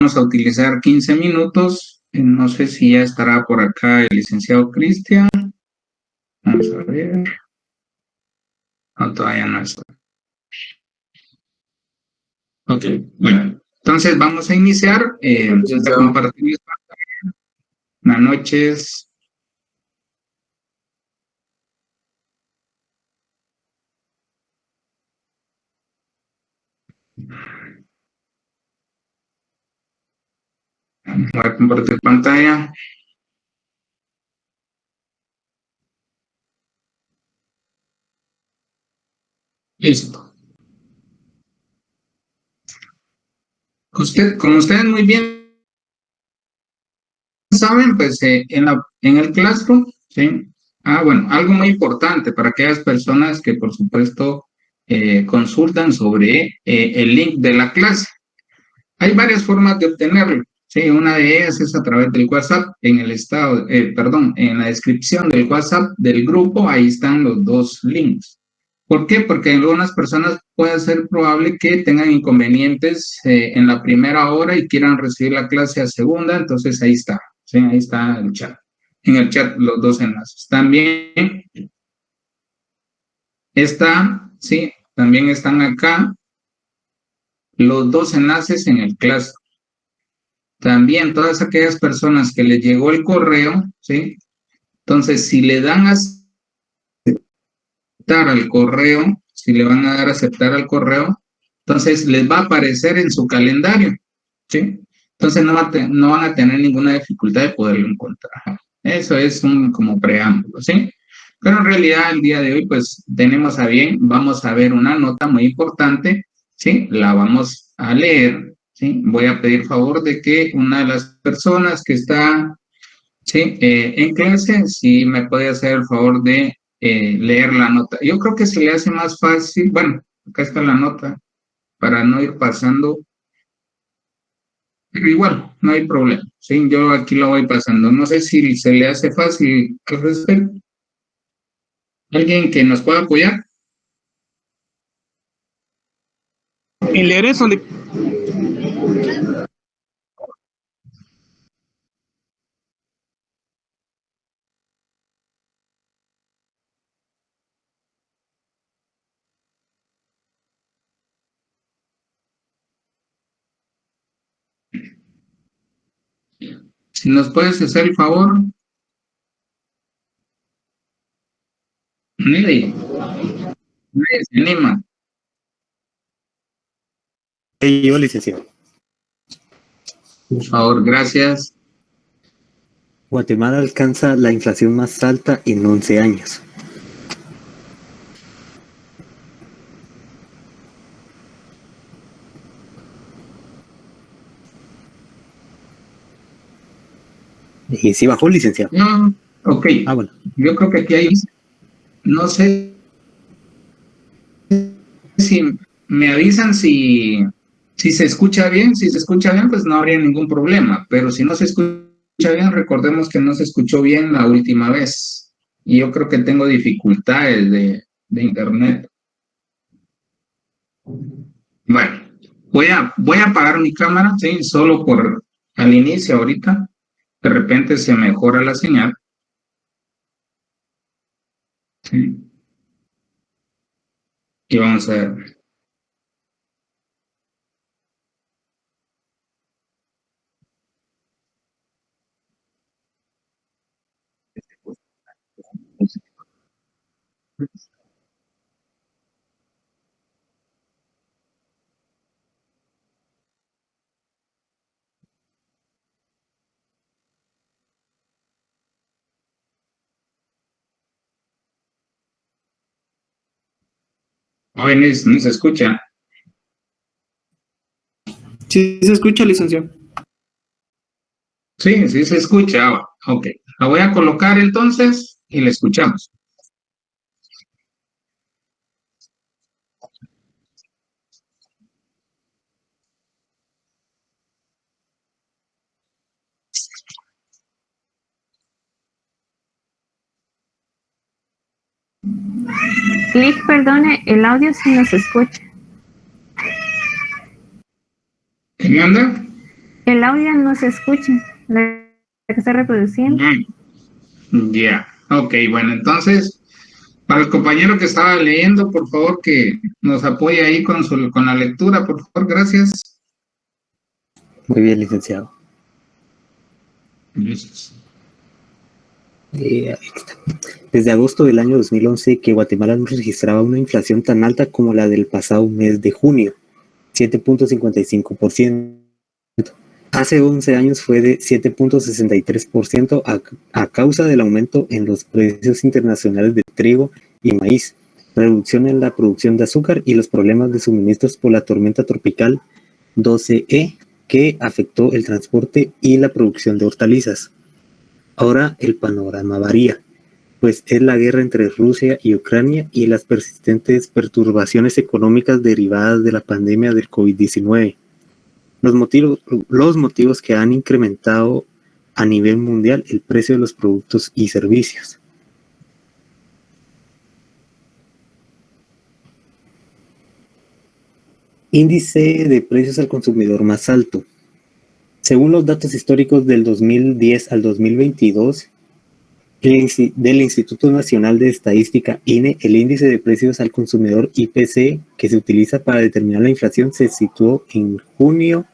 vamos a utilizar 15 minutos. No sé si ya estará por acá el licenciado Cristian. Vamos a ver. No, todavía no está. Ok, bueno. Entonces vamos a iniciar. A compartir. Buenas noches. Voy a compartir pantalla. Listo. Como ustedes muy bien saben, pues en el Classroom, ¿sí? Bueno, algo muy importante para aquellas personas que, por supuesto, consultan sobre el link de la clase. Hay varias formas de obtenerlo. Sí, una de ellas es a través del WhatsApp, en el estado, perdón, en la descripción del WhatsApp del grupo, ahí están los dos links. ¿Por qué? Porque en algunas personas puede ser probable que tengan inconvenientes en la primera hora y quieran recibir la clase a segunda, entonces ahí está, ¿sí? Ahí está el chat. En el chat los dos enlaces. También sí, también están acá los dos enlaces en el clase. También todas aquellas personas que les llegó el correo, ¿sí? Entonces, si le dan a aceptar al correo, si le van a dar a aceptar al correo, entonces les va a aparecer en su calendario, ¿sí? Entonces no van a tener ninguna dificultad de poderlo encontrar. Eso es un como preámbulo, ¿sí? Pero en realidad el día de hoy, pues tenemos a bien, vamos a ver una nota muy importante, ¿sí? La vamos a leer, ¿sí? Voy a pedir favor de que una de las personas que está, ¿sí? En clase, si me puede hacer el favor de leer la nota. Yo creo que se le hace más fácil, bueno, acá está la nota, para no ir pasando, pero igual, no hay problema, ¿sí? Yo aquí lo voy pasando. No sé si se le hace fácil al respecto. ¿Alguien que nos pueda apoyar? En leer eso, Si nos puedes hacer el favor, nadie se anima. Yo, licenciado. Por favor, gracias. Guatemala alcanza la inflación más alta en 11 años. Y sí bajó, licenciado. No, ok. Bueno. Yo creo que aquí hay, no sé si me avisan si se escucha bien. Si se escucha bien, pues no habría ningún problema, pero si no se escucha bien, recordemos que no se escuchó bien la última vez y yo creo que tengo dificultades de internet. Bueno, voy a apagar mi cámara, sí, solo por al inicio ahorita, de repente se mejora la señal. Sí. Y vamos a ver. Jóvenes, no se escucha. sí se escucha, licenciado. Sí, sí se escucha. Ok, la voy a colocar entonces y la escuchamos. Lick, perdone, el audio sí nos escucha. ¿Quién manda? El audio no se escucha, la que está reproduciendo. Ya, ok, bueno, entonces, para el compañero que estaba leyendo, por favor, que nos apoye ahí con la lectura, por favor, gracias. Muy bien, licenciado. Listo. Ahí está. Desde agosto del año 2011 que Guatemala no registraba una inflación tan alta como la del pasado mes de junio, 7.55%. Hace 11 años fue de 7.63% a causa del aumento en los precios internacionales de trigo y maíz, reducción en la producción de azúcar y los problemas de suministros por la tormenta tropical 12E que afectó el transporte y la producción de hortalizas. Ahora el panorama varía, pues es la guerra entre Rusia y Ucrania y las persistentes perturbaciones económicas derivadas de la pandemia del COVID-19. Los motivos que han incrementado a nivel mundial el precio de los productos y servicios. Índice de precios al consumidor más alto. Según los datos históricos del 2010 al 2022 del Instituto Nacional de Estadística, INE, el índice de precios al consumidor IPC que se utiliza para determinar la inflación se situó en junio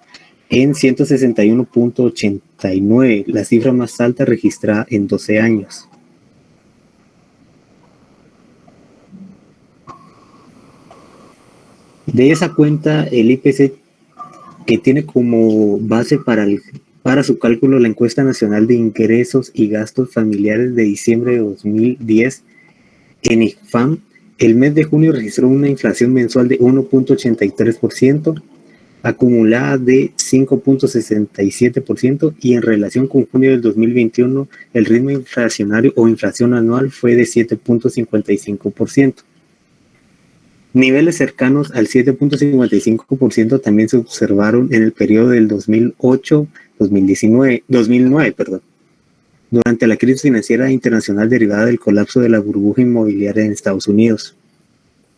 en 161.89, la cifra más alta registrada en 12 años. De esa cuenta, el IPC, que tiene como base para su cálculo la encuesta nacional de ingresos y gastos familiares de diciembre de 2010, en IFAM, el mes de junio registró una inflación mensual de 1.83%, acumulada de 5.67%, y en relación con junio del 2021 el ritmo inflacionario o inflación anual fue de 7.55%. Niveles cercanos al 7.55% también se observaron en el periodo del 2009, durante la crisis financiera internacional derivada del colapso de la burbuja inmobiliaria en Estados Unidos.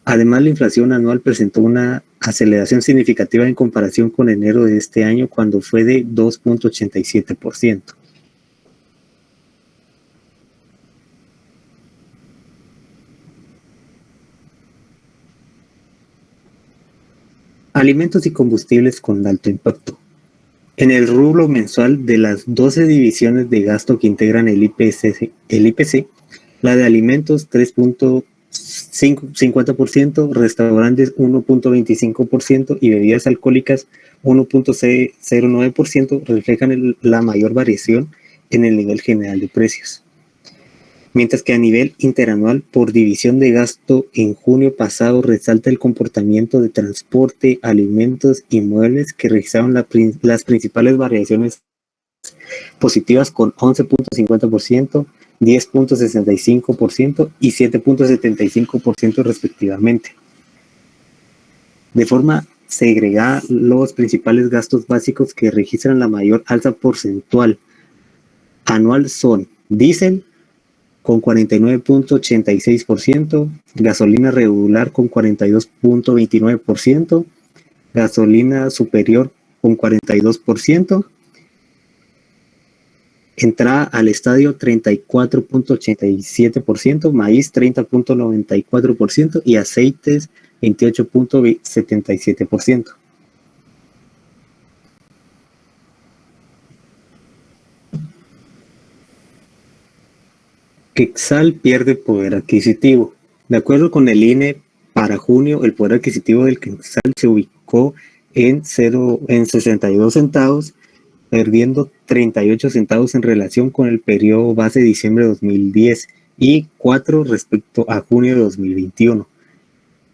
Además, la inflación anual presentó una aceleración significativa en comparación con enero de este año, cuando fue de 2.87%. Alimentos y combustibles con alto impacto. En el rubro mensual de las 12 divisiones de gasto que integran el IPC, la de alimentos 3.50%, restaurantes 1.25% y bebidas alcohólicas 1.09% reflejan la mayor variación en el nivel general de precios. Mientras que a nivel interanual, por división de gasto, en junio pasado resalta el comportamiento de transporte, alimentos y muebles, que registraron las principales variaciones positivas con 11.50%, 10.65% y 7.75% respectivamente. De forma segregada, los principales gastos básicos que registran la mayor alza porcentual anual son diésel con 49.86%, gasolina regular con 42.29%, gasolina superior con 42%, entrada al estadio 34.87%, maíz 30.94% y aceites 28.77%. Quetzal pierde poder adquisitivo. De acuerdo con el INE, para junio el poder adquisitivo del Quetzal se ubicó en 62 centavos, perdiendo 38 centavos en relación con el periodo base de diciembre de 2010 y 4 respecto a junio de 2021.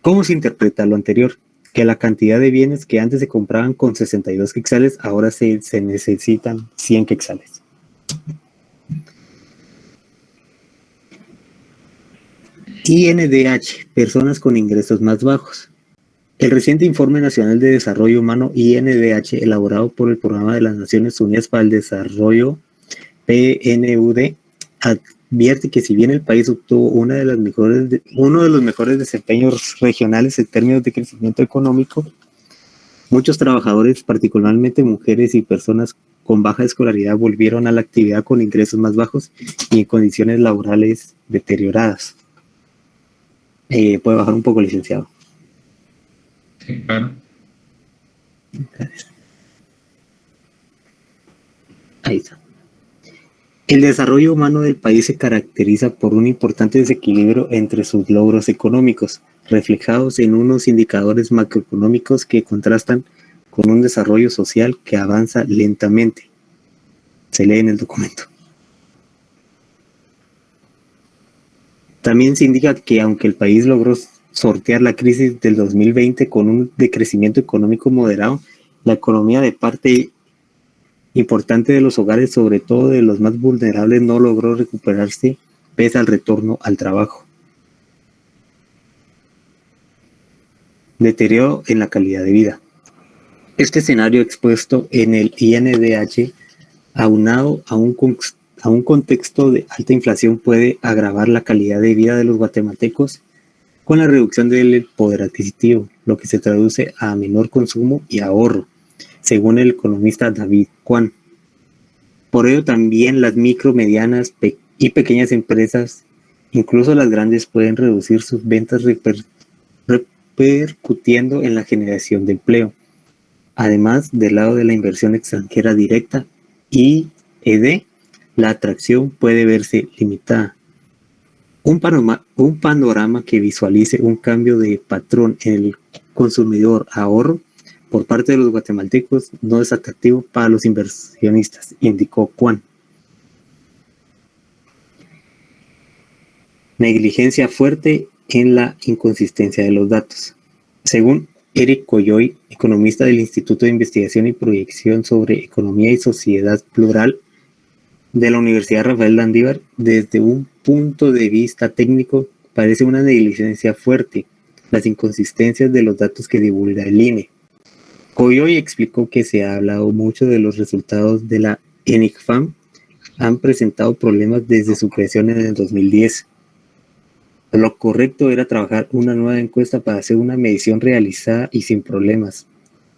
¿Cómo se interpreta lo anterior? Que la cantidad de bienes que antes se compraban con 62 quetzales, ahora se necesitan 100 quetzales. INDH, personas con ingresos más bajos. El reciente Informe Nacional de Desarrollo Humano, INDH, elaborado por el Programa de las Naciones Unidas para el Desarrollo, PNUD, advierte que si bien el país obtuvo uno de los mejores desempeños regionales en términos de crecimiento económico, Muchos trabajadores, particularmente mujeres y personas con baja escolaridad, volvieron a la actividad con ingresos más bajos y en condiciones laborales deterioradas. Puede bajar un poco, licenciado. Sí, claro. Ahí está. El desarrollo humano del país se caracteriza por un importante desequilibrio entre sus logros económicos, reflejados en unos indicadores macroeconómicos que contrastan con un desarrollo social que avanza lentamente. Se lee en el documento. También se indica que aunque el país logró sortear la crisis del 2020 con un decrecimiento económico moderado, la economía de parte importante de los hogares, sobre todo de los más vulnerables, no logró recuperarse pese al retorno al trabajo. Deterioro en la calidad de vida. Este escenario expuesto en el INDH, aunado a un contexto de alta inflación, puede agravar la calidad de vida de los guatemaltecos con la reducción del poder adquisitivo, lo que se traduce a menor consumo y ahorro, según el economista David Kwan. Por ello también las micro, medianas y pequeñas empresas, incluso las grandes, pueden reducir sus ventas repercutiendo en la generación de empleo. Además, del lado de la inversión extranjera directa y la atracción puede verse limitada. Un panorama que visualice un cambio de patrón en el consumidor ahorro por parte de los guatemaltecos no es atractivo para los inversionistas, indicó Kwan. Negligencia fuerte en la inconsistencia de los datos. Según Eric Coyoy, economista del Instituto de Investigación y Proyección sobre Economía y Sociedad Plural de la Universidad Rafael Landívar, desde un punto de vista técnico, parece una negligencia fuerte las inconsistencias de los datos que divulga el INE. Coyoy explicó que se ha hablado mucho de los resultados de la ENICFAM, han presentado problemas desde su creación en el 2010. Lo correcto era trabajar una nueva encuesta para hacer una medición realizada y sin problemas.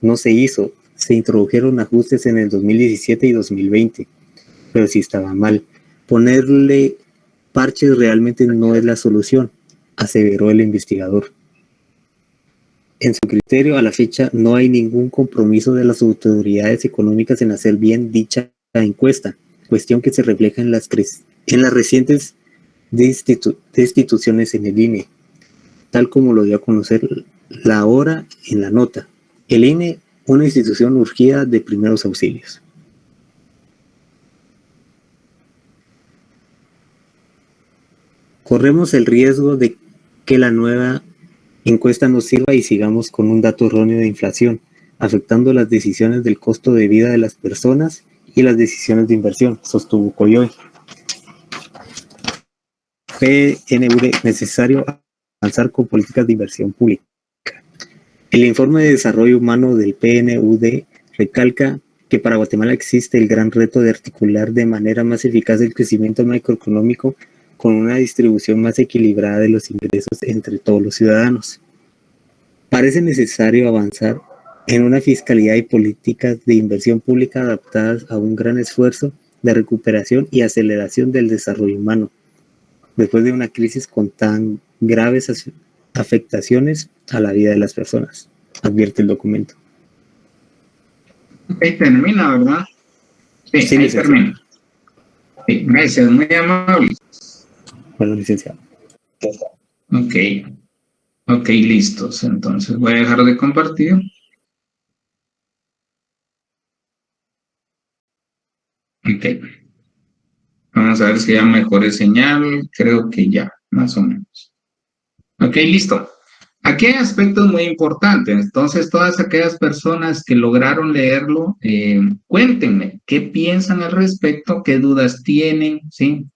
No se hizo, se introdujeron ajustes en el 2017 y 2020, pero sí estaba mal. Ponerle parches realmente no es la solución, aseveró el investigador. En su criterio, a la fecha, no hay ningún compromiso de las autoridades económicas en hacer bien dicha encuesta, cuestión que se refleja en las recientes destituciones en el INE, tal como lo dio a conocer la hora en la nota. El INE, una institución urgida de primeros auxilios. Corremos el riesgo de que la nueva encuesta no sirva y sigamos con un dato erróneo de inflación, afectando las decisiones del costo de vida de las personas y las decisiones de inversión, sostuvo Coyoy. PNV, necesario avanzar con políticas de inversión pública. El informe de desarrollo humano del PNUD recalca que para Guatemala existe el gran reto de articular de manera más eficaz el crecimiento macroeconómico con una distribución más equilibrada de los ingresos entre todos los ciudadanos. Parece necesario avanzar en una fiscalidad y políticas de inversión pública adaptadas a un gran esfuerzo de recuperación y aceleración del desarrollo humano, después de una crisis con tan graves afectaciones a la vida de las personas, advierte el documento. Ahí termina, ¿verdad? Sí, ahí termina. Sí, gracias, muy amable. Bueno, licenciado. Ok, listos. Entonces voy a dejar de compartir. Ok. Vamos a ver si ya mejoré señal. Creo que ya, más o menos. Ok, listo. Aquí hay aspectos muy importantes. Entonces, todas aquellas personas que lograron leerlo, cuéntenme qué piensan al respecto, qué dudas tienen, ¿sí?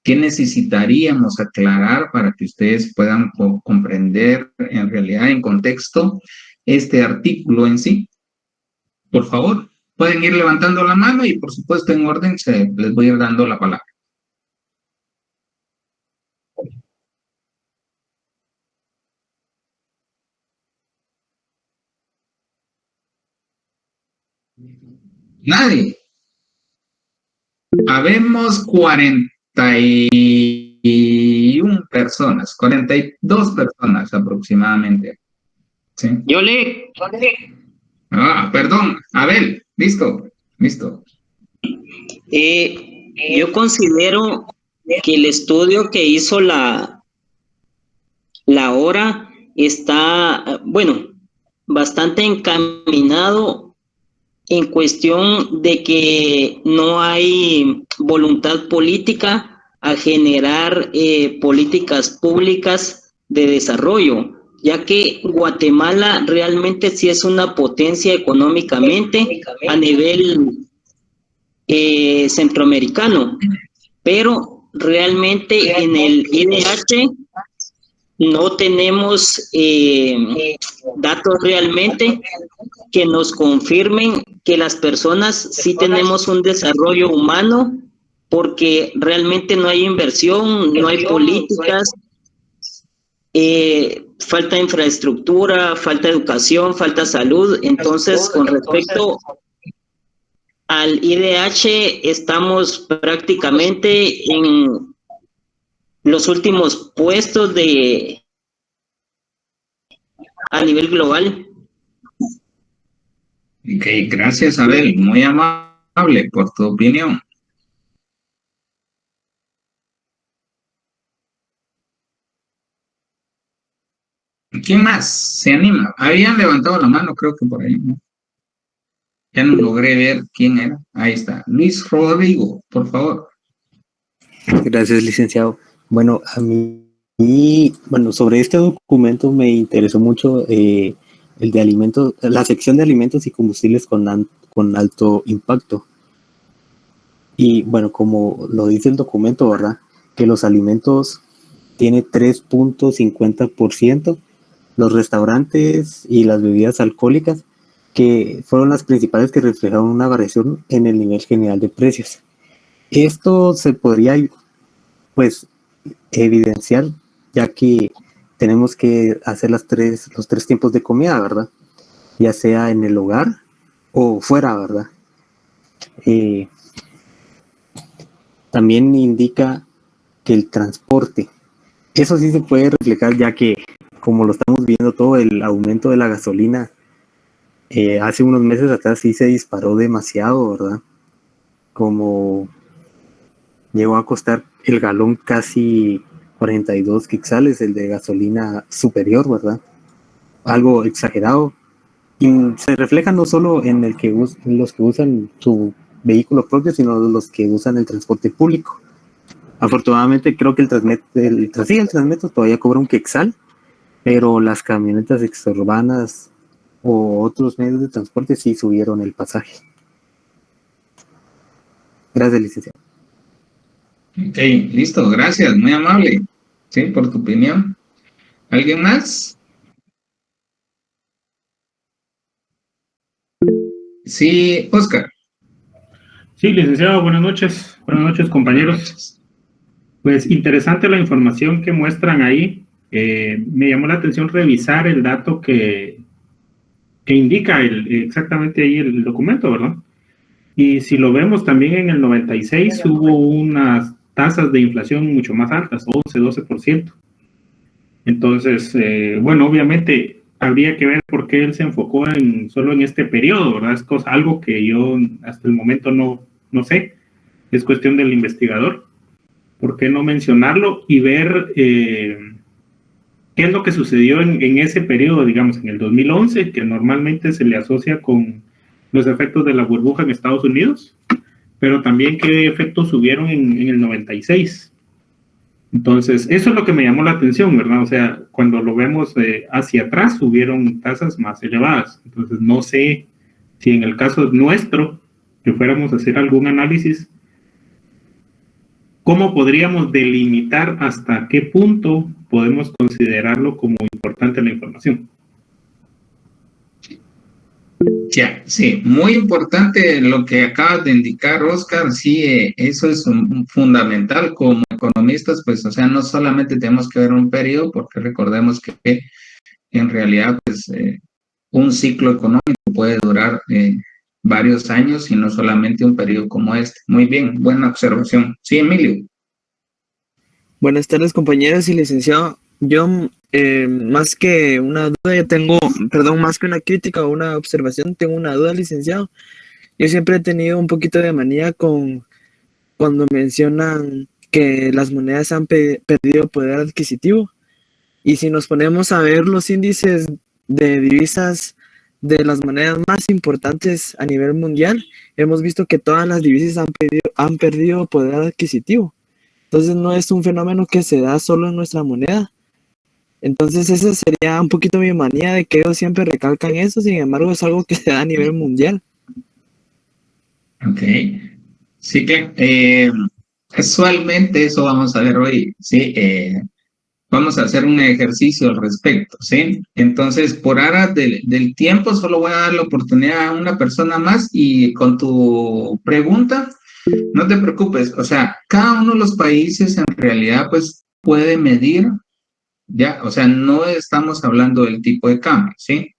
¿Qué necesitaríamos aclarar para que ustedes puedan comprender en realidad, en contexto, este artículo en sí? Por favor, pueden ir levantando la mano y por supuesto en orden les voy a ir dando la palabra. Nadie. Habemos 41 personas, 42 personas aproximadamente. ¿Sí? Yo le, Ah, perdón, Abel, listo. yo considero que el estudio que hizo la hora está, bueno, bastante encaminado en cuestión de que no hay voluntad política a generar políticas públicas de desarrollo, ya que Guatemala realmente sí es una potencia económicamente a nivel centroamericano, pero realmente en el IDH no tenemos datos realmente que nos confirmen que las personas sí tenemos un desarrollo humano, porque realmente no hay inversión, no hay políticas, falta infraestructura, falta educación, falta salud. Entonces, con respecto al IDH, estamos prácticamente en los últimos puestos a nivel global. Ok, gracias, Abel. Muy amable por tu opinión. ¿Quién más se anima? Habían levantado la mano, creo que por ahí, ¿no? Ya no logré ver quién era. Ahí está. Luis Rodrigo, por favor. Gracias, licenciado. Bueno, a mí, bueno, sobre este documento me interesó mucho el de alimentos, la sección de alimentos y combustibles con alto impacto. Y bueno, como lo dice el documento, ¿verdad? Que los alimentos tiene 3.50%, los restaurantes y las bebidas alcohólicas, que fueron las principales que reflejaron una variación en el nivel general de precios. Esto se podría, pues, evidenciar, ya que tenemos que hacer los tres tiempos de comida, ¿verdad? Ya sea en el hogar o fuera, ¿verdad? También indica que el transporte, eso sí se puede reflejar, ya que como lo estamos viendo todo, el aumento de la gasolina hace unos meses atrás sí se disparó demasiado, ¿verdad? Como llegó a costar el galón casi 42 quetzales, el de gasolina superior, ¿verdad? Algo exagerado. Y se refleja no solo en los que usan su vehículo propio, sino los que usan el transporte público. Afortunadamente creo que el Transmetro todavía cobra un quetzal, pero las camionetas exurbanas o otros medios de transporte sí subieron el pasaje. Gracias, licenciado. Ok, listo, gracias, muy amable. Sí, por tu opinión. ¿Alguien más? Sí, Oscar. Sí, licenciado, buenas noches. Buenas noches, compañeros. Pues interesante la información que muestran ahí. Me llamó la atención revisar el dato que indica exactamente ahí el documento, ¿verdad? Y si lo vemos también en el 96 hubo unas tasas de inflación mucho más altas, 11-12%. Entonces, bueno, obviamente habría que ver por qué él se enfocó solo en este periodo, ¿verdad? Es algo que yo hasta el momento no sé, es cuestión del investigador. ¿Por qué no mencionarlo y ver qué es lo que sucedió en ese periodo, digamos, en el 2011, que normalmente se le asocia con los efectos de la burbuja en Estados Unidos, pero también qué efectos hubieron en el 96? Entonces, eso es lo que me llamó la atención, ¿verdad? O sea, cuando lo vemos hacia atrás, hubieron tasas más elevadas. Entonces, no sé si en el caso nuestro, que fuéramos a hacer algún análisis, ¿cómo podríamos delimitar hasta qué punto podemos considerarlo como importante la información? Ya, sí, muy importante lo que acabas de indicar, Oscar. Sí, eso es fundamental. Como economistas, pues, o sea, no solamente tenemos que ver un periodo, porque recordemos que en realidad, pues, un ciclo económico puede durar varios años y no solamente un periodo como este. Muy bien, buena observación. Sí, Emilio. Buenas tardes, compañeros y licenciado. Yo, más que una duda, más que una crítica o una observación, tengo una duda, licenciado. Yo siempre he tenido un poquito de manía con cuando mencionan que las monedas han perdido poder adquisitivo. Y si nos ponemos a ver los índices de divisas de las monedas más importantes a nivel mundial, hemos visto que todas las divisas han perdido poder adquisitivo. Entonces no es un fenómeno que se da solo en nuestra moneda. Entonces esa sería un poquito mi manía de que ellos siempre recalcan eso, sin embargo es algo que se da a nivel mundial. Ok. Sí que casualmente eso vamos a ver hoy, ¿sí? Vamos a hacer un ejercicio al respecto, ¿sí? Entonces, por aras del tiempo, solo voy a dar la oportunidad a una persona más y con tu pregunta, no te preocupes, o sea, cada uno de los países en realidad, pues, puede medir, ya, o sea, no estamos hablando del tipo de cambio, ¿sí?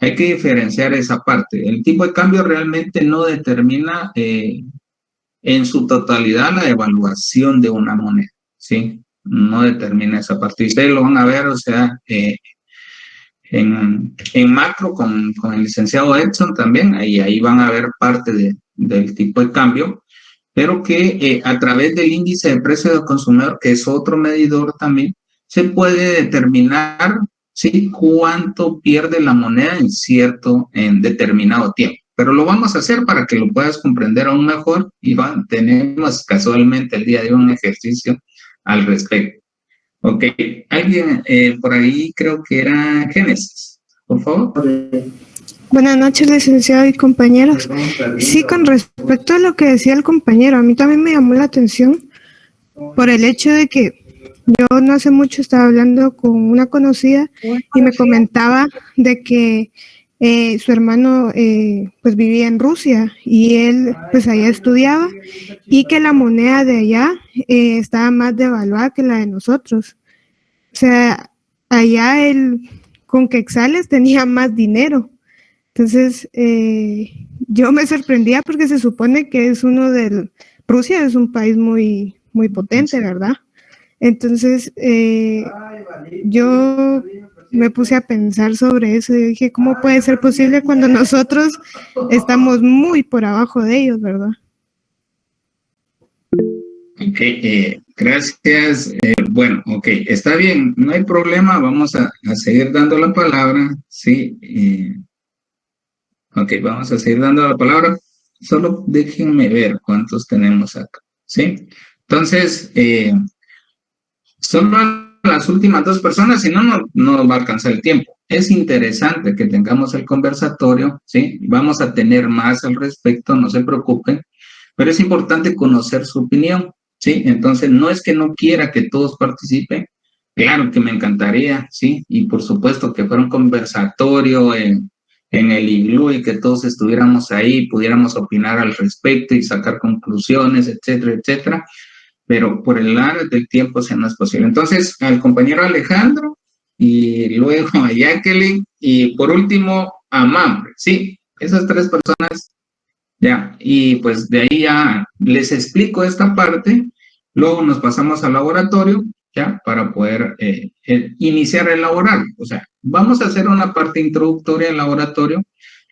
Hay que diferenciar esa parte. El tipo de cambio realmente no determina en su totalidad la evaluación de una moneda, ¿sí? No determina esa parte. Y ustedes lo van a ver, o sea, en macro con el licenciado Edson también, ahí van a ver parte del tipo de cambio, pero que a través del índice de precio del consumidor, que es otro medidor también, se puede determinar, ¿sí?, cuánto pierde la moneda en determinado tiempo. Pero lo vamos a hacer para que lo puedas comprender aún mejor y tenemos casualmente el día de hoy un ejercicio al respecto. Ok, alguien por ahí creo que era Génesis, por favor. Buenas noches, licenciado y compañeros. Sí, con respecto a lo que decía el compañero, a mí también me llamó la atención por el hecho de que yo no hace mucho estaba hablando con una conocida y me comentaba de que su hermano pues vivía en Rusia y él pues allá estudiaba y que la moneda de allá estaba más devaluada que la de nosotros. O sea, allá él con quetzales tenía más dinero. Entonces, yo me sorprendía porque se supone que Rusia es un país muy, muy potente, ¿verdad? Entonces, yo me puse a pensar sobre eso y dije, ¿cómo puede ser posible cuando nosotros estamos muy por abajo de ellos, verdad? Ok, gracias. Bueno, ok, está bien, no hay problema, vamos a seguir dando la palabra, ¿sí? Ok, vamos a seguir dando la palabra. Solo déjenme ver cuántos tenemos acá, ¿sí? Entonces, solo las últimas dos personas, si no, no nos va a alcanzar el tiempo. Es interesante que tengamos el conversatorio, ¿sí? Vamos a tener más al respecto, no se preocupen, pero es importante conocer su opinión, ¿sí? Entonces, no es que no quiera que todos participen, claro que me encantaría, ¿sí? Y por supuesto que fuera un conversatorio en el iglú y que todos estuviéramos ahí, pudiéramos opinar al respecto y sacar conclusiones, etcétera, etcétera, pero por el área del tiempo se no es posible. Entonces, al compañero Alejandro y luego a Jacqueline y por último a Mamre, ¿sí? Esas tres personas, ya, y pues de ahí ya les explico esta parte, luego nos pasamos al laboratorio, ya, para poder iniciar el laboratorio. O sea, vamos a hacer una parte introductoria del laboratorio,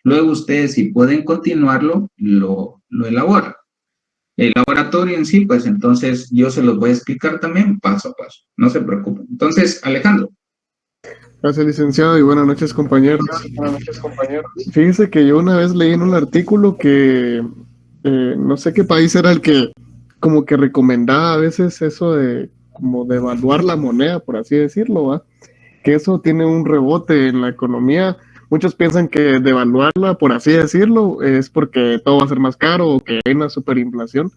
luego ustedes si pueden continuarlo, lo elaboran. El laboratorio en sí, pues entonces yo se los voy a explicar también paso a paso, no se preocupen. Entonces, Alejandro. Gracias, licenciado, y buenas noches, compañeros. Fíjese que yo una vez leí en un artículo que no sé qué país era el que como que recomendaba a veces eso de como de evaluar la moneda, por así decirlo, ¿va? Que eso tiene un rebote en la economía. Muchos piensan que devaluarla, por así decirlo, es porque todo va a ser más caro o que hay una superinflación,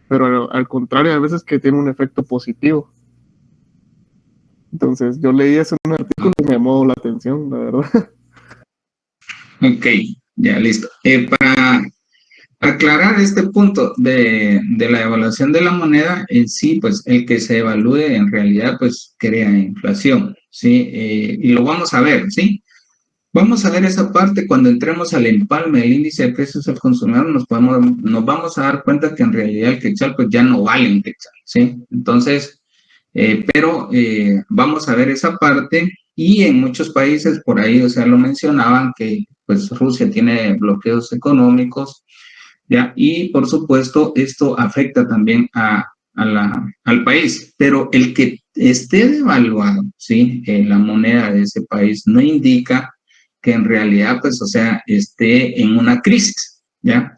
pero al contrario, a veces que tiene un efecto positivo. Entonces, yo leí eso en un artículo y me llamó la atención, la verdad. Ok, ya listo. Para aclarar este punto de la evaluación de la moneda en sí, pues el que se evalúe en realidad pues crea inflación, ¿sí? Y lo vamos a ver, ¿sí? Vamos a ver esa parte cuando entremos al empalme del índice de precios al consumidor, nos vamos a dar cuenta que en realidad el quetzal pues ya no vale un quetzal, ¿sí? Entonces, vamos a ver esa parte y en muchos países por ahí, o sea, lo mencionaban que pues Rusia tiene bloqueos económicos, ¿ya? Y por supuesto esto afecta también al país, pero el que esté devaluado, ¿sí? La moneda de ese país no indica que en realidad, pues, o sea, esté en una crisis, ¿ya?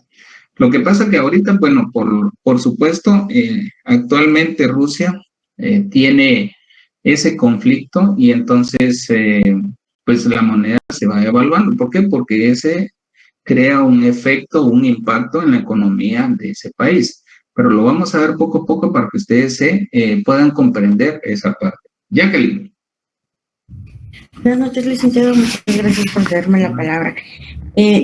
Lo que pasa que ahorita, bueno, por supuesto, actualmente Rusia tiene ese conflicto y entonces, pues, la moneda se va devaluando. ¿Por qué? Porque ese crea un efecto, un impacto en la economía de ese país. Pero lo vamos a ver poco a poco para que ustedes puedan comprender esa parte. Jacqueline. Buenas noches, licenciado. Muchas gracias por darme la palabra.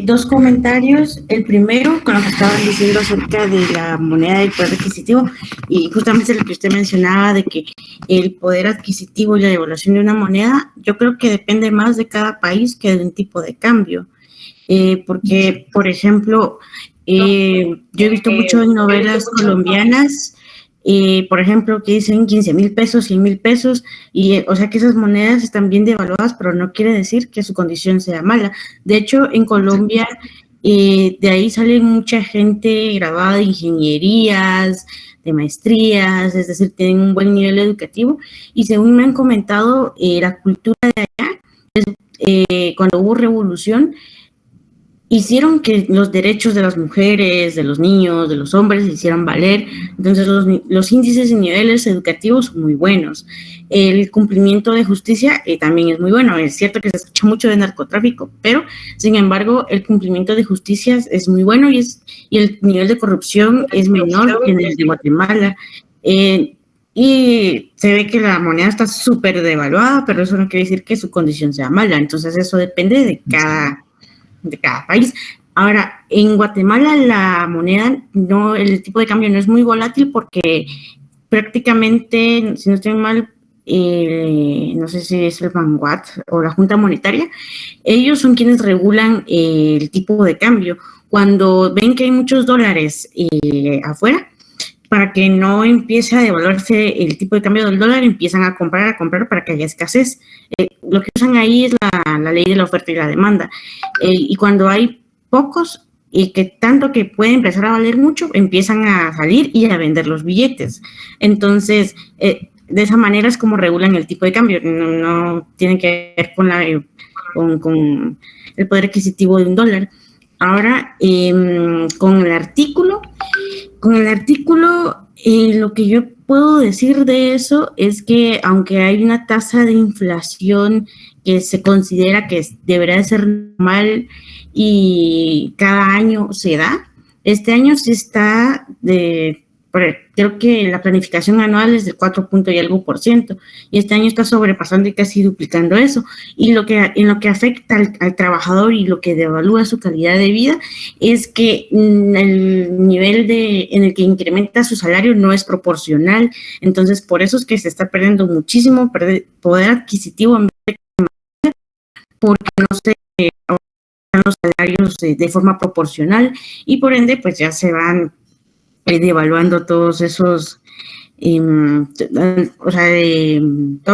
Dos comentarios. El primero, con lo que estaban diciendo acerca de la moneda y el poder adquisitivo, y justamente lo que usted mencionaba de que el poder adquisitivo y la devaluación de una moneda, yo creo que depende más de cada país que de un tipo de cambio. Porque, por ejemplo, yo he visto mucho en novelas colombianas, por ejemplo, que dicen 15,000 pesos, 100,000 pesos, y o sea que esas monedas están bien devaluadas, pero no quiere decir que su condición sea mala. De hecho, en Colombia, de ahí sale mucha gente graduada de ingenierías, de maestrías, es decir, tienen un buen nivel educativo, y según me han comentado, la cultura de allá, cuando hubo revolución, hicieron que los derechos de las mujeres, de los niños, de los hombres se hicieran valer. Entonces los índices y niveles educativos son muy buenos. El cumplimiento de justicia también es muy bueno. Es cierto que se escucha mucho de narcotráfico, pero sin embargo el cumplimiento de justicia es muy bueno y el nivel de corrupción es menor que en el de Guatemala. Y se ve que la moneda está súper devaluada, pero eso no quiere decir que su condición sea mala. Entonces eso depende de cada país. Ahora, en Guatemala la moneda, no, el tipo de cambio no es muy volátil porque prácticamente, si no estoy mal, no sé si es el Banguat o la Junta Monetaria, ellos son quienes regulan el tipo de cambio. Cuando ven que hay muchos dólares afuera, para que no empiece a devaluarse el tipo de cambio del dólar, empiezan a comprar para que haya escasez. Lo que usan ahí es la ley de la oferta y la demanda. Y cuando hay pocos, y que tanto que puede empezar a valer mucho, empiezan a salir y a vender los billetes. Entonces, de esa manera es como regulan el tipo de cambio. No tiene que ver con el poder adquisitivo de un dólar. Ahora, con el artículo, lo que yo puedo decir de eso es que aunque hay una tasa de inflación que se considera que debería de ser normal y cada año se da, este año sí está creo que la planificación anual es del 4 y algo %, y este año está sobrepasando y casi duplicando eso. Y en lo que afecta al trabajador y lo que devalúa su calidad de vida es que el nivel en el que incrementa su salario no es proporcional. Entonces, por eso es que se está perdiendo muchísimo poder adquisitivo en vez de porque no se aumentan los salarios de forma proporcional y por ende, pues ya se van devaluando todos esos, todos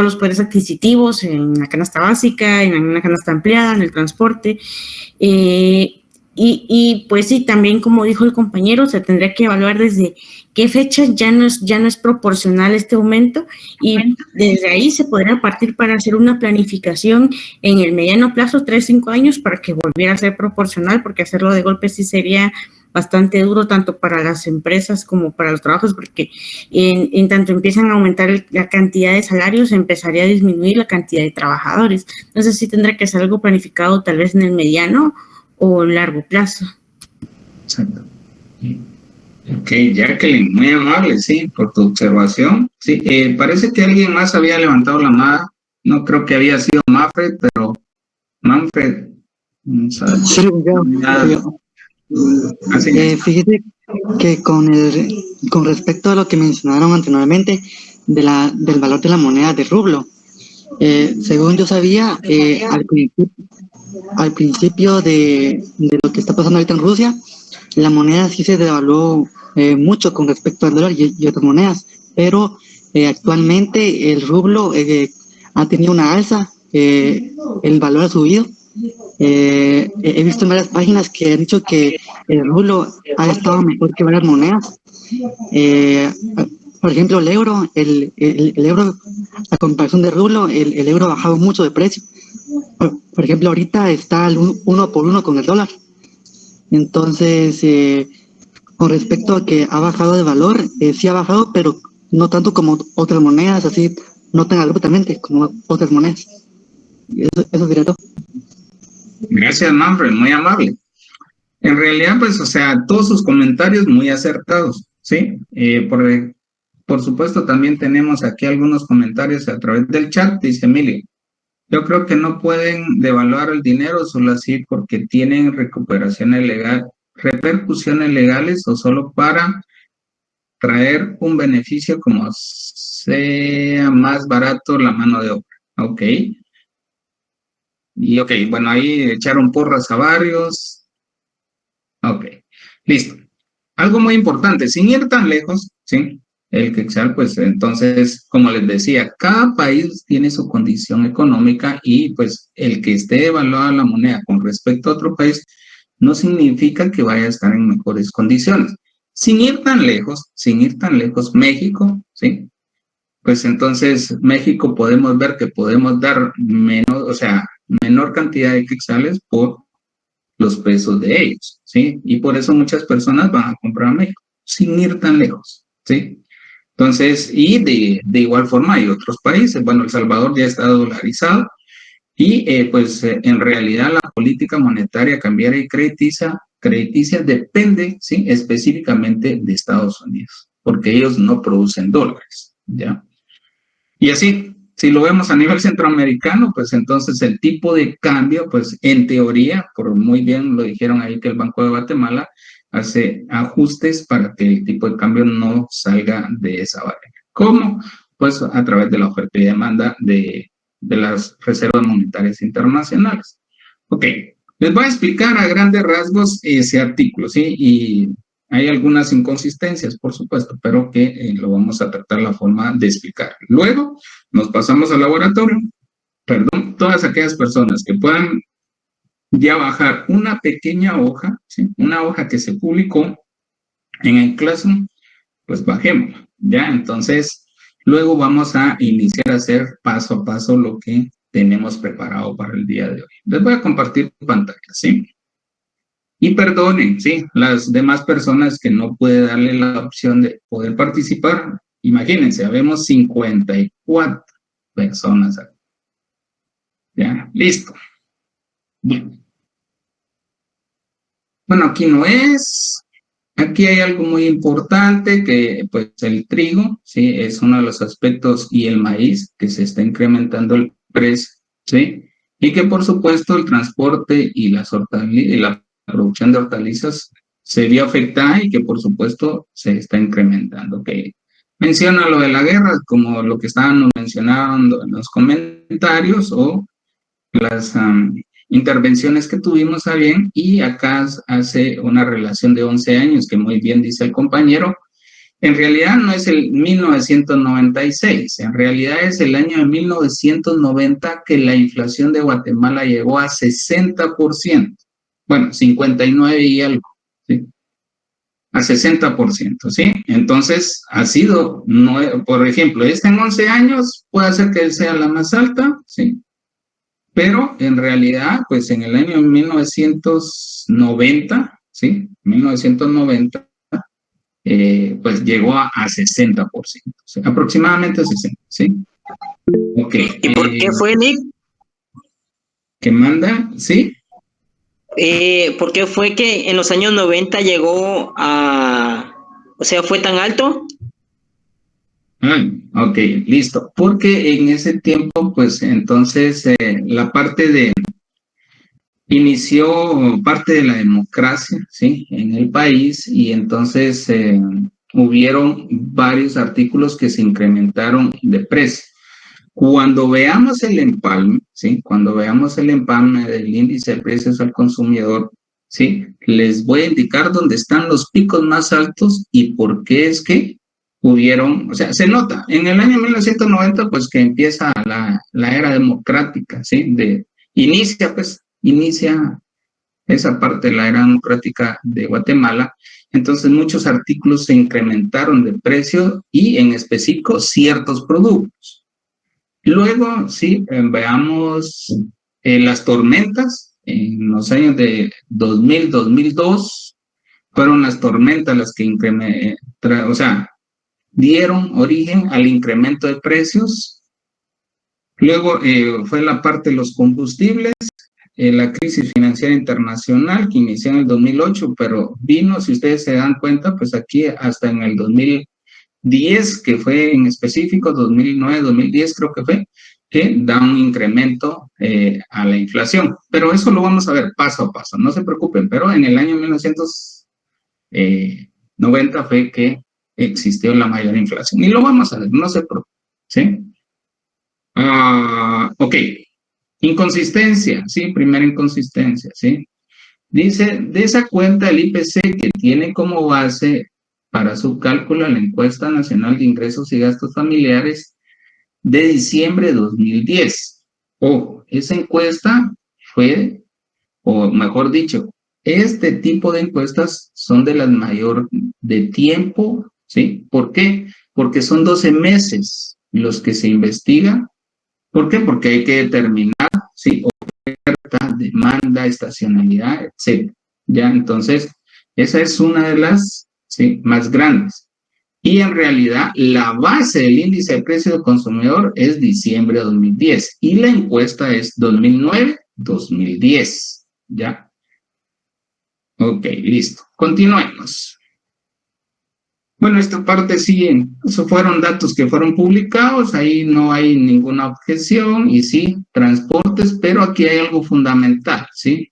los poderes adquisitivos en la canasta básica, en una canasta ampliada, en el transporte. Y pues sí, también como dijo el compañero, se tendría que evaluar desde qué fecha ya no es proporcional este aumento y desde ahí se podría partir para hacer una planificación en el mediano plazo, 3-5 años, para que volviera a ser proporcional, porque hacerlo de golpe sí sería bastante duro tanto para las empresas como para los trabajos, porque en tanto empiezan a aumentar la cantidad de salarios, empezaría a disminuir la cantidad de trabajadores. Entonces sí tendrá que ser algo planificado tal vez en el mediano o largo plazo. Exacto. Ok, Jacqueline, muy amable, sí, por tu observación. Sí, parece que alguien más había levantado la mano. No creo que había sido Manfred, pero Manfred. Sí, fíjate que con respecto a lo que mencionaron anteriormente del valor de la moneda de rublo, según yo sabía, al principio de lo que está pasando ahorita en Rusia, la moneda sí se devaluó mucho con respecto al dólar y otras monedas, pero actualmente el rublo ha tenido una alza, el valor ha subido. He visto en varias páginas que han dicho que el rublo ha estado mejor que varias monedas. Por ejemplo, el euro, a comparación del rublo, el euro ha bajado mucho de precio. Por ejemplo, ahorita está al 1 por 1 con el dólar. Entonces, con respecto a que ha bajado de valor, sí ha bajado, pero no tanto como otras monedas, así, no tan abruptamente como otras monedas. Y eso sería todo. Gracias, Manfred, muy amable. En realidad, pues, o sea, todos sus comentarios muy acertados, ¿sí? Por supuesto, también tenemos aquí algunos comentarios a través del chat, dice Emilio. Yo creo que no pueden devaluar el dinero solo así porque tienen repercusiones legales o solo para traer un beneficio como sea más barato la mano de obra. Ok. Y ok, bueno, ahí echaron porras a varios. Ok, listo. Algo muy importante, sin ir tan lejos, ¿sí? El quetzal, pues entonces, como les decía, cada país tiene su condición económica y pues el que esté evaluada la moneda con respecto a otro país no significa que vaya a estar en mejores condiciones. Sin ir tan lejos, México, ¿sí? Pues entonces México podemos ver que podemos dar menor cantidad de quetzales por los pesos de ellos, ¿sí? Y por eso muchas personas van a comprar a México, sin ir tan lejos, ¿sí? Entonces, y de igual forma hay otros países, bueno, El Salvador ya está dolarizado y en realidad la política monetaria cambiaria y crediticia depende, ¿sí? Específicamente de Estados Unidos, porque ellos no producen dólares, ¿ya? Y así, si lo vemos a nivel centroamericano, pues entonces el tipo de cambio, pues en teoría, por muy bien lo dijeron ahí que el Banco de Guatemala hace ajustes para que el tipo de cambio no salga de esa barrera. ¿Cómo? Pues a través de la oferta y demanda de las reservas monetarias internacionales. Ok, les voy a explicar a grandes rasgos ese artículo, ¿sí? Y hay algunas inconsistencias, por supuesto, pero que lo vamos a tratar la forma de explicar. Luego nos pasamos al laboratorio. Perdón, todas aquellas personas que puedan ya bajar una pequeña hoja, ¿sí? Una hoja que se publicó en el Classroom, pues bajémosla, ¿ya? Entonces, luego vamos a iniciar a hacer paso a paso lo que tenemos preparado para el día de hoy. Les voy a compartir pantalla, ¿sí? Y perdonen, sí, las demás personas que no pueden darle la opción de poder participar. Imagínense, habemos 54 personas aquí. Ya, listo. Bueno, aquí no es. Aquí hay algo muy importante que, pues, el trigo, sí, es uno de los aspectos y el maíz, que se está incrementando el precio, sí, y que, por supuesto, el transporte y la producción de hortalizas se vio afectada y que por supuesto se está incrementando. Okay. Menciona lo de la guerra como lo que estaban mencionando en los comentarios o las intervenciones que tuvimos a bien y acá hace una relación de 11 años que muy bien dice el compañero. En realidad no es el 1996, en realidad es el año de 1990 que la inflación de Guatemala llegó a 60%. Bueno, 59 y algo, ¿sí? A 60%, ¿sí? Entonces, ha sido, por ejemplo, en 11 años puede ser que sea la más alta, ¿sí? Pero en realidad, pues en el año 1990, ¿sí? 1990, pues llegó a 60%, ¿sí? Aproximadamente 60%, ¿sí? Ok. ¿Y por qué fue, Nick? ¿Que manda? ¿Sí? ¿Por qué fue que en los años 90 llegó fue tan alto? Ok, listo. Porque en ese tiempo, pues entonces inició parte de la democracia, ¿sí? En el país y entonces hubieron varios artículos que se incrementaron de precio. Cuando veamos el empalme, ¿sí? Cuando veamos el empalme del índice de precios al consumidor, ¿sí? Les voy a indicar dónde están los picos más altos y por qué es que hubieron, o sea, se nota, en el año 1990, pues que empieza la era democrática, ¿sí? Inicia esa parte de la era democrática de Guatemala. Entonces muchos artículos se incrementaron de precio y en específico ciertos productos. Luego, sí, veamos las tormentas en los años de 2000, 2002, fueron las tormentas las que dieron origen al incremento de precios. Luego fue la parte de los combustibles, la crisis financiera internacional que inició en el 2008, pero vino, si ustedes se dan cuenta, pues aquí hasta en el 2010, que fue en específico, 2009, 2010 creo que fue, que da un incremento a la inflación. Pero eso lo vamos a ver paso a paso, no se preocupen, pero en el año 1990 fue que existió la mayor inflación. Y lo vamos a ver, no se preocupen, ¿sí? Ok. Inconsistencia, ¿sí? Primera inconsistencia, ¿sí? Dice, de esa cuenta el IPC que tiene como base para su cálculo la encuesta nacional de ingresos y gastos familiares de diciembre de 2010. Esa encuesta fue, o mejor dicho, este tipo de encuestas son de las mayor de tiempo, ¿sí? ¿Por qué? Porque son 12 meses los que se investigan. ¿Por qué? Porque hay que determinar, ¿sí? Oferta, demanda, estacionalidad, etc. ¿Ya? Entonces, esa es una de las, ¿sí?, más grandes. Y en realidad, la base del índice de precio del consumidor es diciembre de 2010 y la encuesta es 2009-2010. ¿Ya? Ok, listo. Continuemos. Bueno, esta parte sí, eso fueron datos que fueron publicados, ahí no hay ninguna objeción, y sí, transportes, pero aquí hay algo fundamental, ¿sí?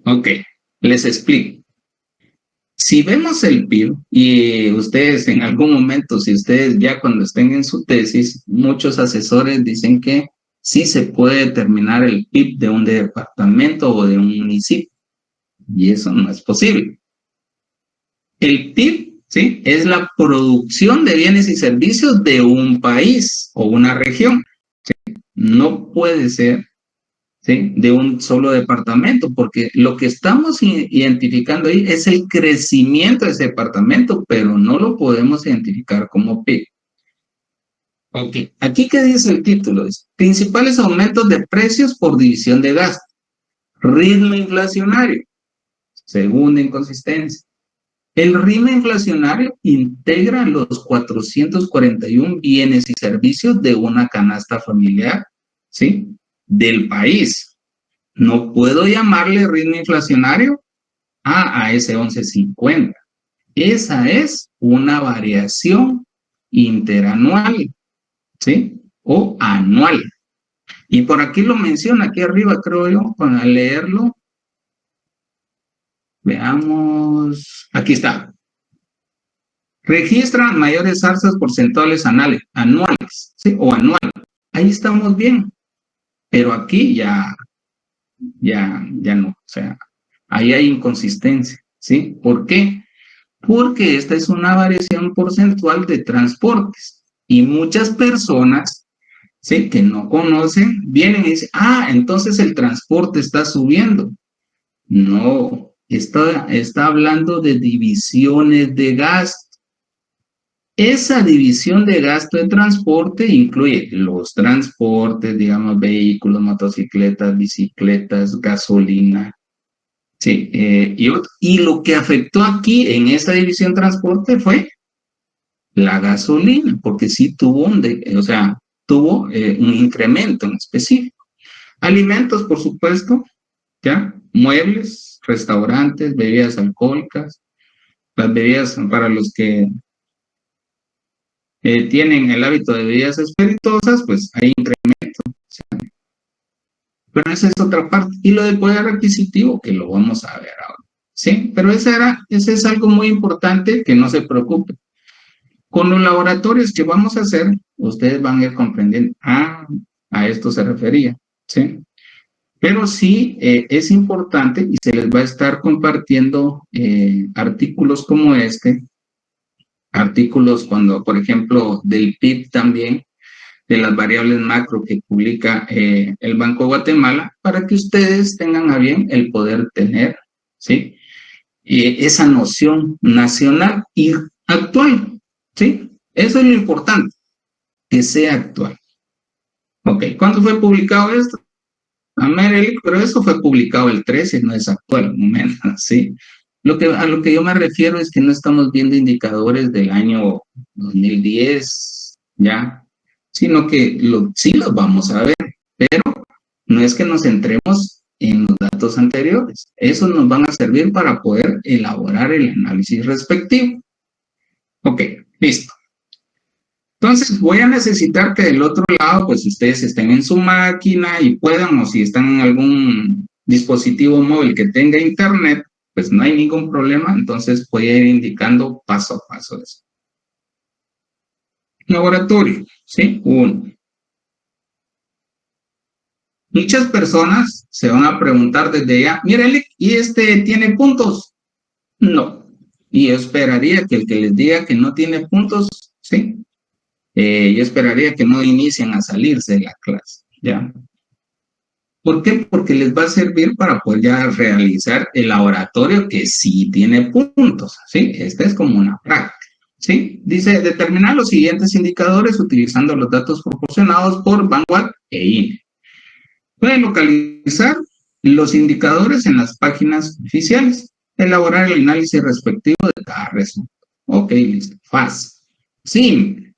Ok, les explico. Si vemos el PIB, y ustedes en algún momento, si ustedes ya cuando estén en su tesis, muchos asesores dicen que sí se puede determinar el PIB de un departamento o de un municipio. Y eso no es posible. El PIB, ¿sí?, es la producción de bienes y servicios de un país o una región, ¿sí? No puede ser, ¿sí?, de un solo departamento, porque lo que estamos identificando ahí es el crecimiento de ese departamento, pero no lo podemos identificar como PIB. Ok, aquí ¿qué dice el título? Dice, principales aumentos de precios por división de gasto, ritmo inflacionario. Segunda inconsistencia. El ritmo inflacionario integra los 441 bienes y servicios de una canasta familiar, ¿sí?, del país. No puedo llamarle ritmo inflacionario a ese 1150. Esa es una variación interanual, ¿sí?, o anual. Y por aquí lo menciona, aquí arriba creo yo, para leerlo. Veamos, aquí está. Registran mayores alzas porcentuales anuales, ¿sí?, o anual. Ahí estamos bien. Pero aquí ya no. O sea, ahí hay inconsistencia, ¿sí? ¿Por qué? Porque esta es una variación porcentual de transportes. Y muchas personas, ¿sí?, que no conocen, vienen y dicen, entonces el transporte está subiendo. No. Está hablando de divisiones de gasto. Esa división de gasto de transporte incluye los transportes, digamos, vehículos, motocicletas, bicicletas, gasolina. Sí, y lo que afectó aquí en esa división de transporte fue la gasolina, porque sí tuvo un incremento en específico. Alimentos, por supuesto, ¿ya? Muebles, restaurantes, bebidas alcohólicas, las bebidas para los que tienen el hábito de bebidas espirituosas, pues hay incremento. ¿Sí? Pero esa es otra parte. Y lo del poder adquisitivo, que lo vamos a ver ahora. ¿Sí? Pero ese es algo muy importante, que no se preocupe. Con los laboratorios que vamos a hacer, ustedes van a ir comprendiendo, a esto se refería, ¿sí? Pero sí es importante y se les va a estar compartiendo artículos como este, artículos cuando, por ejemplo, del PIB también, de las variables macro que publica el Banco de Guatemala, para que ustedes tengan a bien el poder tener, ¿sí? Esa noción nacional y actual, ¿sí? Eso es lo importante, que sea actual. Ok, ¿cuándo fue publicado esto? Pero eso fue publicado el 13, no es actual, un momento, ¿sí? A lo que yo me refiero es que no estamos viendo indicadores del año 2010, ¿ya? Sino que sí los vamos a ver, pero no es que nos centremos en los datos anteriores. Esos nos van a servir para poder elaborar el análisis respectivo. Ok, listo. Entonces voy a necesitar que del otro lado, pues ustedes estén en su máquina y puedan, o si están en algún dispositivo móvil que tenga internet, pues no hay ningún problema, entonces voy a ir indicando paso a paso eso. Laboratorio, ¿sí? 1. Muchas personas se van a preguntar desde ya, mira, ¿y este tiene puntos? No. Y yo esperaría que el que les diga que no tiene puntos, ¿sí? Yo esperaría que no inicien a salirse de la clase, ¿ya? ¿Por qué? Porque les va a servir para poder ya realizar el laboratorio que sí tiene puntos, ¿sí? Esta es como una práctica, ¿sí? Dice, determinar los siguientes indicadores utilizando los datos proporcionados por Vanguard e INE. Pueden localizar los indicadores en las páginas oficiales, elaborar el análisis respectivo de cada resultado. Ok, listo, fácil, simple.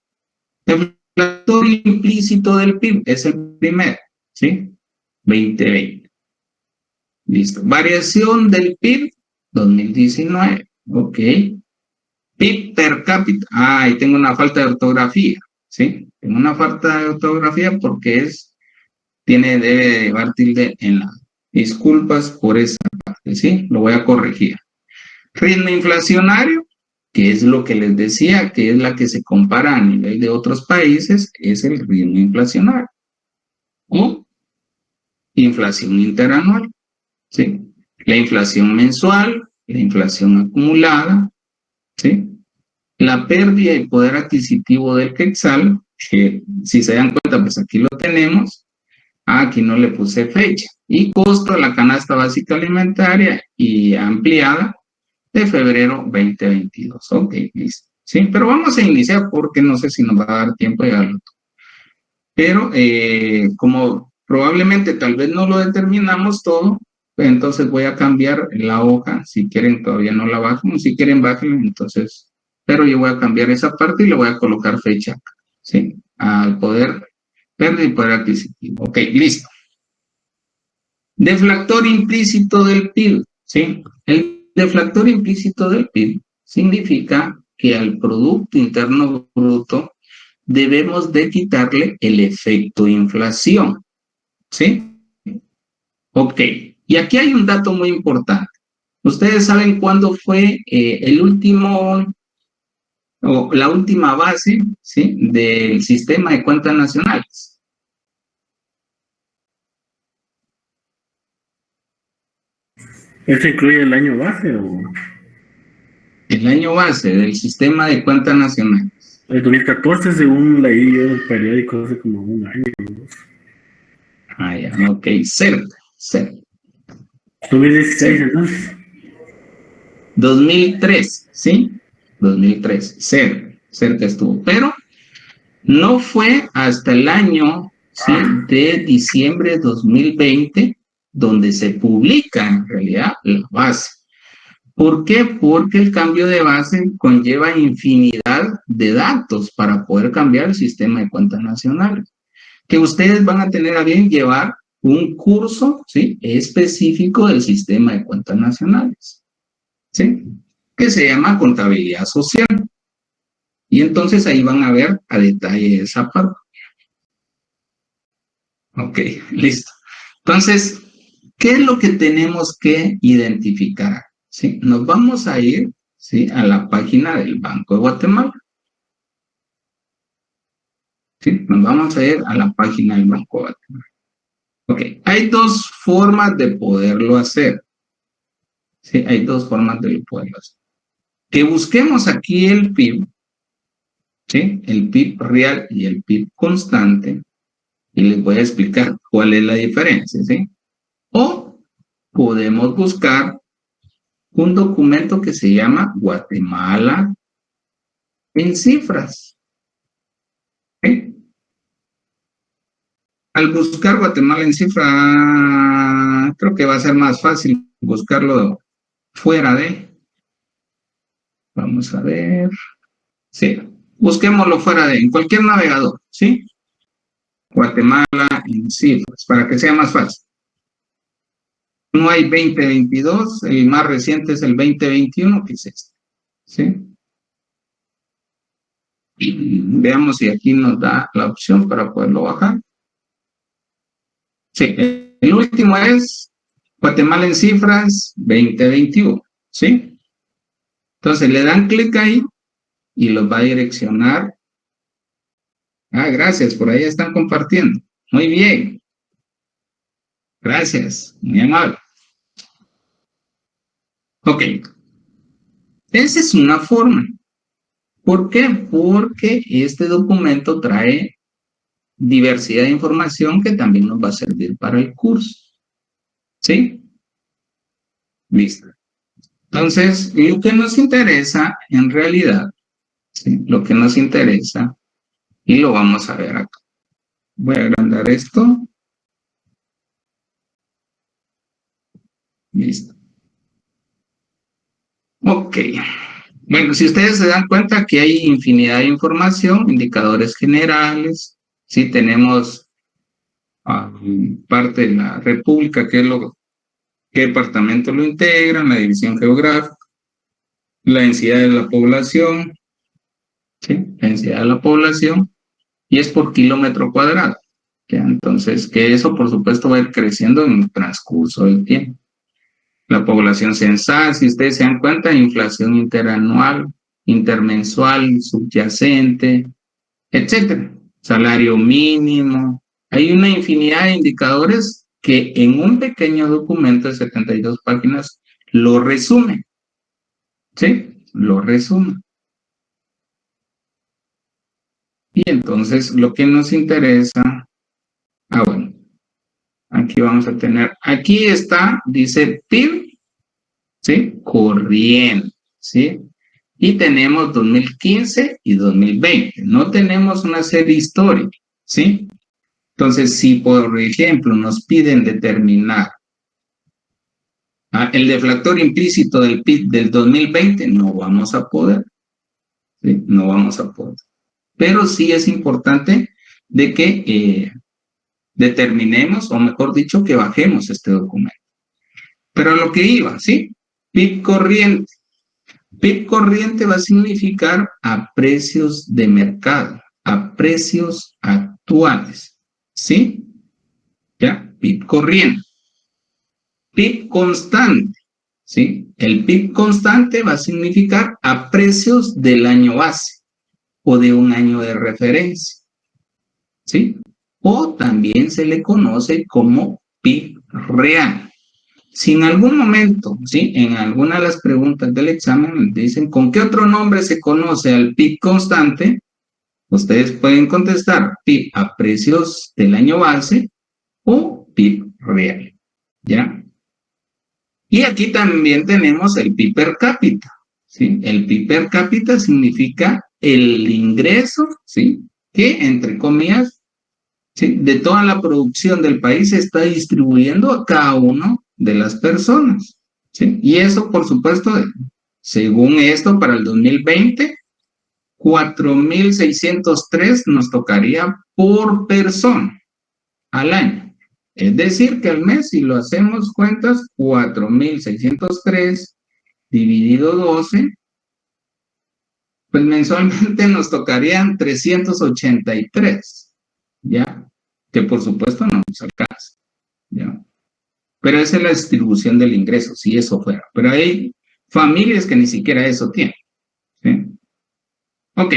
Deflactor implícito del PIB es el primero, ¿sí? 2020. Listo. Variación del PIB 2019. Ok. PIB per cápita. Ahí tengo una falta de ortografía, ¿sí? Tengo una falta de ortografía porque debe llevar tilde en la. Disculpas por esa parte, ¿sí? Lo voy a corregir. Ritmo inflacionario, que es lo que les decía, que es la que se compara a nivel de otros países, es el ritmo inflacionario. O inflación interanual, ¿sí? La inflación mensual, la inflación acumulada, ¿sí? La pérdida de poder adquisitivo del quetzal, que si se dan cuenta, pues aquí lo tenemos. Aquí no le puse fecha. Y costo de la canasta básica alimentaria y ampliada de febrero 2022. Ok, listo. Sí, pero vamos a iniciar porque no sé si nos va a dar tiempo de darlo todo. Pero como probablemente tal vez no lo determinamos todo, entonces voy a cambiar la hoja. Si quieren todavía no la bajen, si quieren bájenla, entonces. Pero yo voy a cambiar esa parte y le voy a colocar fecha, ¿sí? Al poder pérdida y poder adquisitivo. Ok, listo. Deflactor implícito del PIB, ¿sí? El deflactor implícito del PIB significa que al Producto Interno Bruto debemos de quitarle el efecto inflación, ¿sí? Ok, y aquí hay un dato muy importante. ¿Ustedes saben cuándo fue la última base, ¿sí? Del sistema de cuentas nacionales? ¿Eso incluye el año base o...? El año base del sistema de cuentas nacionales. El 2014, según leí yo en el periódico, hace como un año. Ya, ok, cerca. 2016, entonces. 2003, ¿sí? 2003, cerca estuvo. Pero no fue hasta el año, ¿sí? De diciembre de 2020 donde se publica en realidad la base. ¿Por qué? Porque el cambio de base conlleva infinidad de datos para poder cambiar el sistema de cuentas nacionales. Que ustedes van a tener a bien llevar un curso, ¿sí? Específico del sistema de cuentas nacionales, ¿sí? Que se llama contabilidad social. Y entonces ahí van a ver a detalle esa parte. Ok, listo. Entonces, ¿qué es lo que tenemos que identificar? ¿Sí? Nos vamos a ir, ¿sí? A la página del Banco de Guatemala. ¿sí? Nos vamos a ir a la página del Banco de Guatemala. Ok, hay dos formas de poderlo hacer. Sí, hay dos formas de poderlo hacer. Que busquemos aquí el PIB, ¿sí? El PIB real y el PIB constante, y les voy a explicar cuál es la diferencia, ¿sí? O podemos buscar un documento que se llama Guatemala en cifras. ¿Sí? Al buscar Guatemala en cifra, creo que va a ser más fácil buscarlo fuera de. Vamos a ver. Sí, busquémoslo fuera de, en cualquier navegador, ¿sí? Guatemala en cifras, para que sea más fácil. No hay 2022, el más reciente es el 2021, que es este, ¿sí? Y veamos si aquí nos da la opción para poderlo bajar. Sí, el último es Guatemala en cifras 2021, ¿sí? Entonces le dan clic ahí y los va a direccionar. Ah, gracias, por ahí están compartiendo. Muy bien. Gracias, muy amable. Ok. Esa es una forma. ¿Por qué? Porque este documento trae diversidad de información que también nos va a servir para el curso. ¿Sí? Listo. Entonces, lo que nos interesa en realidad, ¿sí? Lo que nos interesa, y lo vamos a ver acá. Voy a agrandar esto. Listo. Ok. Bueno, si ustedes se dan cuenta que hay infinidad de información, indicadores generales, sí tenemos parte de la República, qué departamento lo integran, la división geográfica, la densidad de la población, ¿sí? La densidad de la población, y es por kilómetro cuadrado. ¿Ya? Entonces, que eso por supuesto va a ir creciendo en el transcurso del tiempo. La población censal, si ustedes se dan cuenta, inflación interanual, intermensual, subyacente, etcétera. Salario mínimo. Hay una infinidad de indicadores que en un pequeño documento de 72 páginas lo resume. ¿Sí? Lo resume. Y entonces lo que nos interesa, bueno, aquí vamos a tener, aquí está, dice PIB, ¿sí? Corriente, ¿sí? Y tenemos 2015 y 2020. No tenemos una serie histórica, ¿sí? Entonces, si por ejemplo nos piden determinar el deflactor implícito del PIB del 2020, no vamos a poder, ¿sí? No vamos a poder. Pero sí es importante de que determinemos, o mejor dicho, que bajemos este documento. Pero a lo que iba, ¿sí? PIB corriente. PIB corriente va a significar a precios de mercado, a precios actuales, ¿sí? ¿Ya? PIB corriente. PIB constante, ¿sí? El PIB constante va a significar a precios del año base o de un año de referencia, ¿sí? O también se le conoce como PIB real. Si en algún momento, ¿sí? En alguna de las preguntas del examen dicen ¿con qué otro nombre se conoce al PIB constante? Ustedes pueden contestar PIB a precios del año base o PIB real, ¿ya? Y aquí también tenemos el PIB per cápita, ¿sí? El PIB per cápita significa el ingreso, ¿sí? Que, entre comillas, ¿sí? De toda la producción del país se está distribuyendo a cada uno de las personas, ¿sí? Y eso, por supuesto, según esto, para el 2020, 4.603 nos tocaría por persona al año. Es decir, que al mes, si lo hacemos cuentas, 4.603 dividido 12, pues mensualmente nos tocarían 383, ¿ya? Que por supuesto no nos alcanza, ¿ya? Pero esa es la distribución del ingreso, si eso fuera. Pero hay familias que ni siquiera eso tienen, ¿sí? Ok,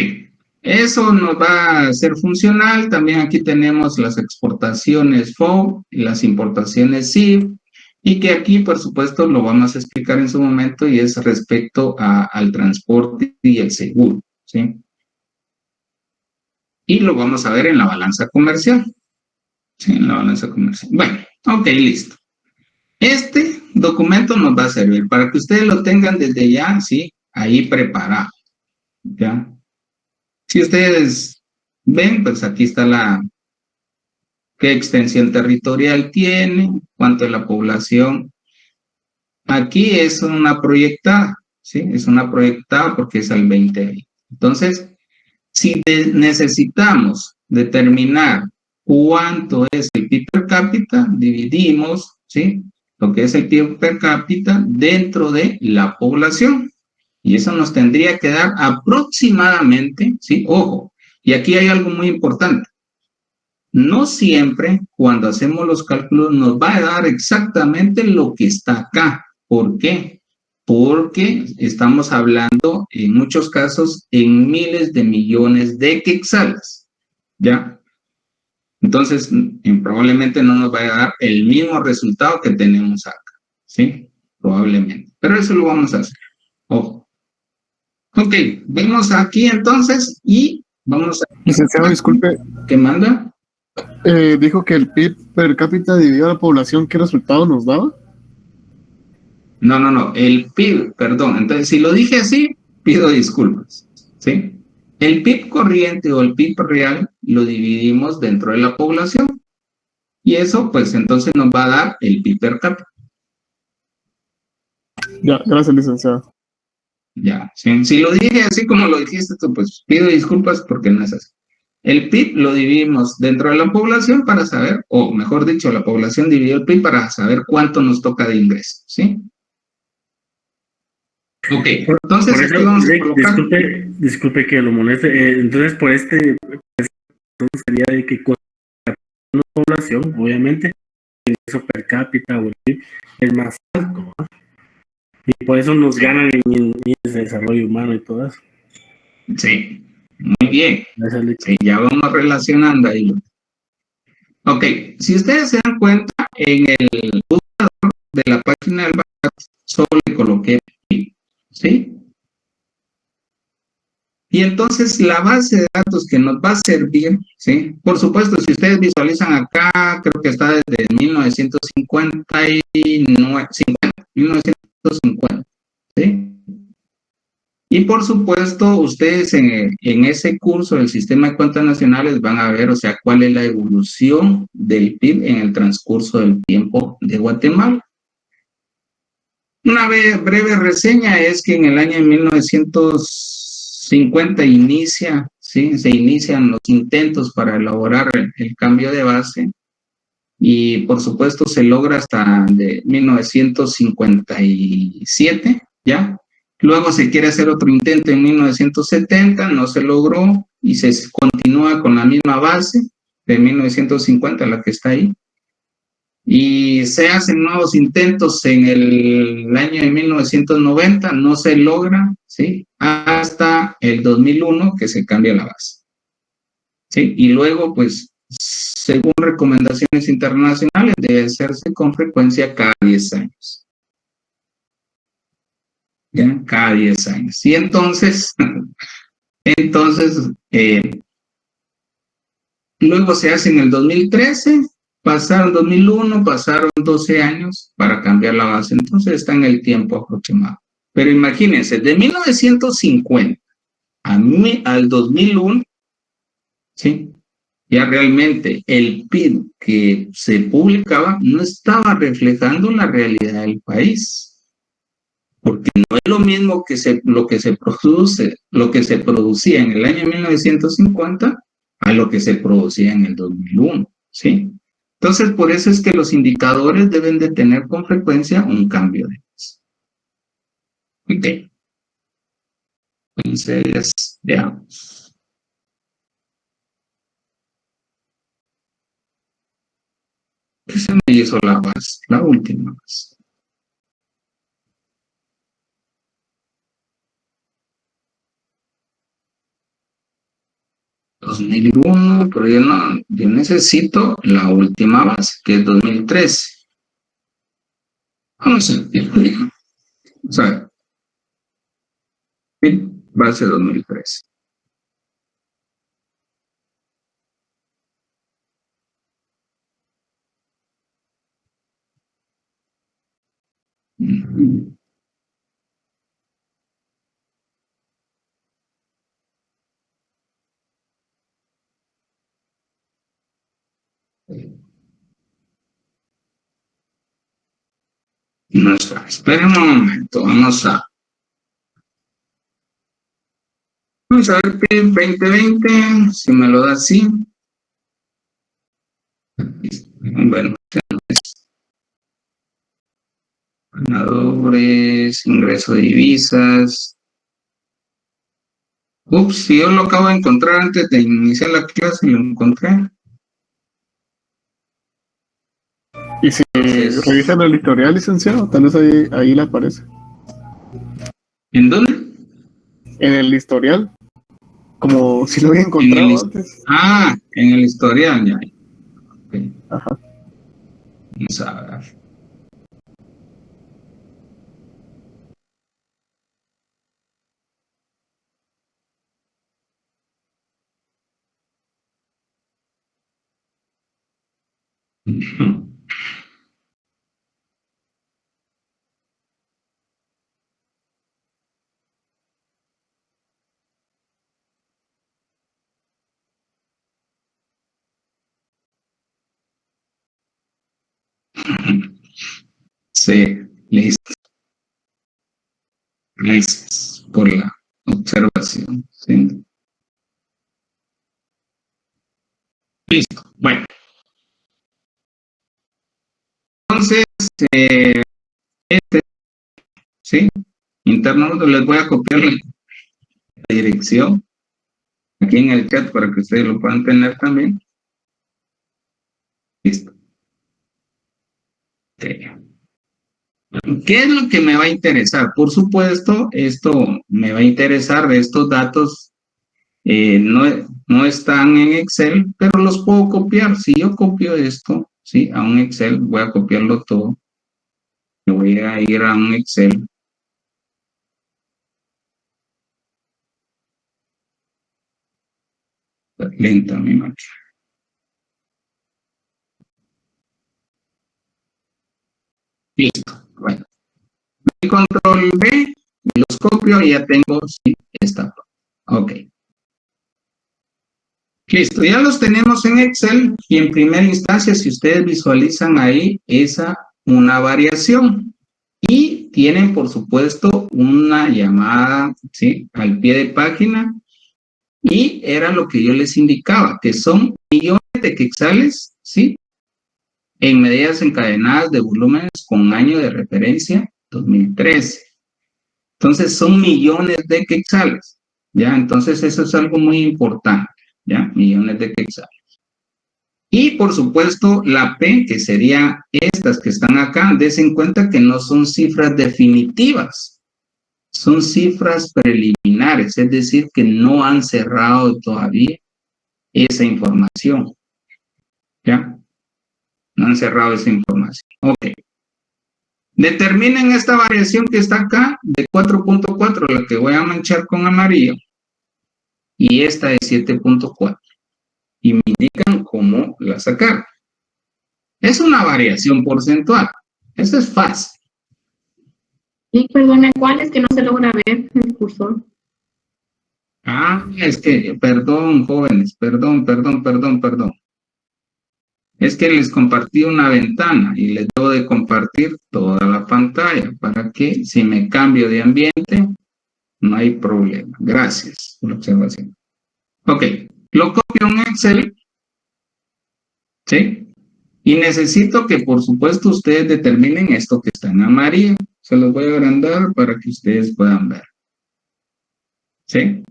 Eso nos va a ser funcional. También aquí tenemos las exportaciones FOB y las importaciones SIF, y que aquí, por supuesto, lo vamos a explicar en su momento, y es respecto al transporte y el seguro, ¿sí? Y lo vamos a ver en la balanza comercial, ¿sí? En la balanza comercial. Bueno, ok, listo. Este documento nos va a servir para que ustedes lo tengan desde ya, ¿sí? Ahí preparado, ¿ya? Si ustedes ven, pues aquí está qué extensión territorial tiene, cuánto es la población. Aquí es una proyectada, ¿sí? Es una proyectada porque es al 2020. Entonces, si necesitamos determinar cuánto es el PIB per cápita, dividimos, ¿sí? Lo que es el PIB per cápita dentro de la población. Y eso nos tendría que dar aproximadamente, ¿sí? Ojo, y aquí hay algo muy importante. No siempre cuando hacemos los cálculos nos va a dar exactamente lo que está acá. ¿Por qué? Porque estamos hablando en muchos casos en miles de millones de quetzales, ¿ya? Entonces, probablemente no nos vaya a dar el mismo resultado que tenemos acá, ¿sí? Probablemente. Pero eso lo vamos a hacer. Ojo. Ok, vemos aquí entonces y vamos a... Licenciado, disculpe, ¿Qué manda? dijo que el PIB per cápita dividido a la población, ¿qué resultado nos daba? No, el PIB, perdón. Entonces, si lo dije así, pido disculpas, ¿sí? El PIB corriente o el PIB real lo dividimos dentro de la población, y eso, pues, entonces nos va a dar el PIB per cápita. Ya, gracias, licenciado. Ya, si lo dije así como lo dijiste tú, pues pido disculpas porque no es así. El PIB lo dividimos dentro de la población para saber, o mejor dicho, la población dividió el PIB para saber cuánto nos toca de ingreso, ¿sí? Ok, entonces Por aquí eso, vamos a Rick, colocar... disculpe que lo moleste. Entonces, por sería de que con la población, obviamente, el ingreso per cápita o el PIB es más alto, ¿no? Y por eso nos ganan en índices de desarrollo humano y todo eso. Sí, muy bien. Sí, ya vamos relacionando ahí. Ok, si ustedes se dan cuenta, en el buscador de la página del BACAT solo le coloqué PIB, ¿sí? Y entonces la base de datos que nos va a servir, ¿sí? Por supuesto, si ustedes visualizan acá, creo que está desde 1950, ¿sí? Y por supuesto, ustedes en ese curso del Sistema de Cuentas Nacionales van a ver, o sea, cuál es la evolución del PIB en el transcurso del tiempo de Guatemala. Una breve reseña es que en el año 1950 se inician los intentos para elaborar el cambio de base, y por supuesto se logra hasta de 1957, ¿ya? Luego se quiere hacer otro intento en 1970, no se logró y se continúa con la misma base de 1950, la que está ahí. Y se hacen nuevos intentos en el año de 1990, no se logra, ¿sí? Hasta el 2001 que se cambia la base, ¿sí? Y luego, pues, según recomendaciones internacionales, debe hacerse con frecuencia cada 10 años. ¿Ya? Cada 10 años. Y entonces, luego se hace en el 2013, pasaron 2001, pasaron 12 años para cambiar la base, entonces está en el tiempo aproximado. Pero imagínense, de 1950 al 2001, ¿sí? Ya realmente el PIB que se publicaba no estaba reflejando la realidad del país, porque no es lo mismo que lo que se producía en el año 1950 a lo que se producía en el 2001, ¿sí? Entonces, por eso es que los indicadores deben de tener con frecuencia un cambio de base. Ok. Entonces, veamos. ¿Qué se me hizo la base? La última base. 2001, pero yo necesito la última base, que es 2013. Vamos a ver. O sea, base 2013. No está. Esperen un momento, vamos a ver PIB 2020, si me lo da así. Bueno, ganadores, ingreso de divisas. Ups, si yo lo acabo de encontrar antes de iniciar la clase, lo encontré. Y si revisan el historial, licenciado, tal vez ahí le aparece. ¿En dónde? En el historial, como si lo había encontrado antes. Ah, en el historial, ya. Okay. Ajá. Vamos a ver. Sí, listo. Gracias por la observación. Sí. Listo. Bueno. Entonces, sí, internamente les voy a copiar la dirección aquí en el chat para que ustedes lo puedan tener también. Listo. Okay. ¿Qué es lo que me va a interesar? Por supuesto, esto me va a interesar de estos datos. No están en Excel, pero los puedo copiar. Si yo copio esto, ¿sí? A un Excel, voy a copiarlo todo. Me voy a ir a un Excel. Lenta mi máquina. Listo. Bueno. Doy control B, los copio y ya tengo sí, esta. Ok. Listo, ya los tenemos en Excel y en primera instancia, si ustedes visualizan ahí, una variación. Y tienen, por supuesto, una llamada, ¿sí? Al pie de página. Y era lo que yo les indicaba, que son millones de quetzales, ¿sí? En medidas encadenadas de volúmenes con año de referencia 2013. Entonces, son millones de quetzales, ¿ya? Entonces, eso es algo muy importante, ¿ya? Millones de quetzales. Y, por supuesto, la P, que sería estas que están acá, des en cuenta que no son cifras definitivas, son cifras preliminares, es decir, que no han cerrado todavía esa información, ¿ya? No han cerrado esa información. Ok. Determinen esta variación que está acá de 4.4, la que voy a manchar con amarillo, y esta de 7.4. Y me indican cómo la sacar. Es una variación porcentual. Eso es fácil. Y perdone, ¿cuál es que no se logra ver el cursor? Ah, es que, perdón, jóvenes, perdón. Es que les compartí una ventana y les debo de compartir toda la pantalla para que si me cambio de ambiente, no hay problema. Gracias por la observación. Ok, lo copio en Excel, ¿sí? Y necesito que, por supuesto, ustedes determinen esto que está en amarillo. Se los voy a agrandar para que ustedes puedan ver. ¿Sí?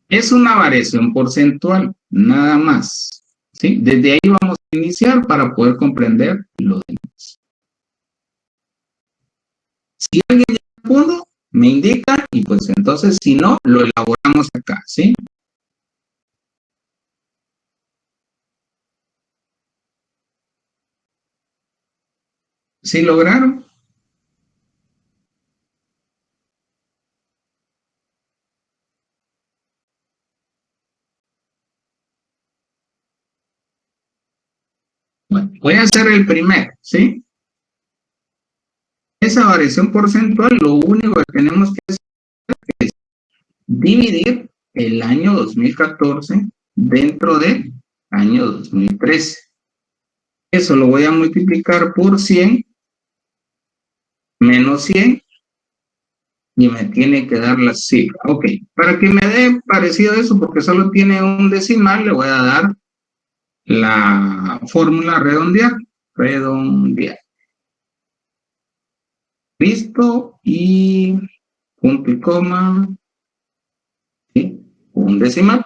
Es una variación porcentual, nada más. ¿Sí? Desde ahí vamos a iniciar para poder comprender lo demás. Si alguien ya pudo, me indica y pues entonces si no, lo elaboramos acá, ¿sí? ¿Sí lograron? Bueno, voy a hacer el primero, ¿sí? Esa variación porcentual, lo único que tenemos que hacer es dividir el año 2014 dentro del año 2013. Eso lo voy a multiplicar por 100 menos 100 y me tiene que dar la cifra. Ok, para que me dé parecido eso, porque solo tiene un decimal, le voy a dar la fórmula redondear. Listo, y punto y coma, ¿sí? Un decimal.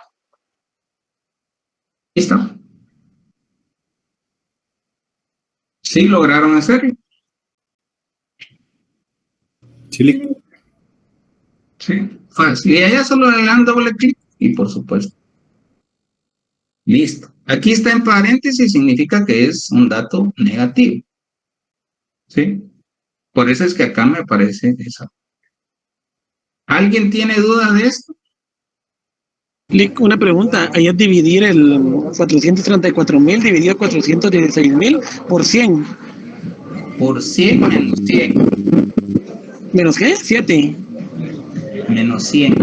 Listo. ¿Sí lograron hacerlo? Sí. Sí, fácil. Y allá solo le dan doble clic y por supuesto. Listo. Aquí está en paréntesis, significa que es un dato negativo. ¿Sí? Por eso es que acá me aparece esa. ¿Alguien tiene duda de esto? Una pregunta, ahí es dividir el 434.000 dividido 416.000 por 100. Por 100 menos 100. ¿Menos qué? 7. Menos 100.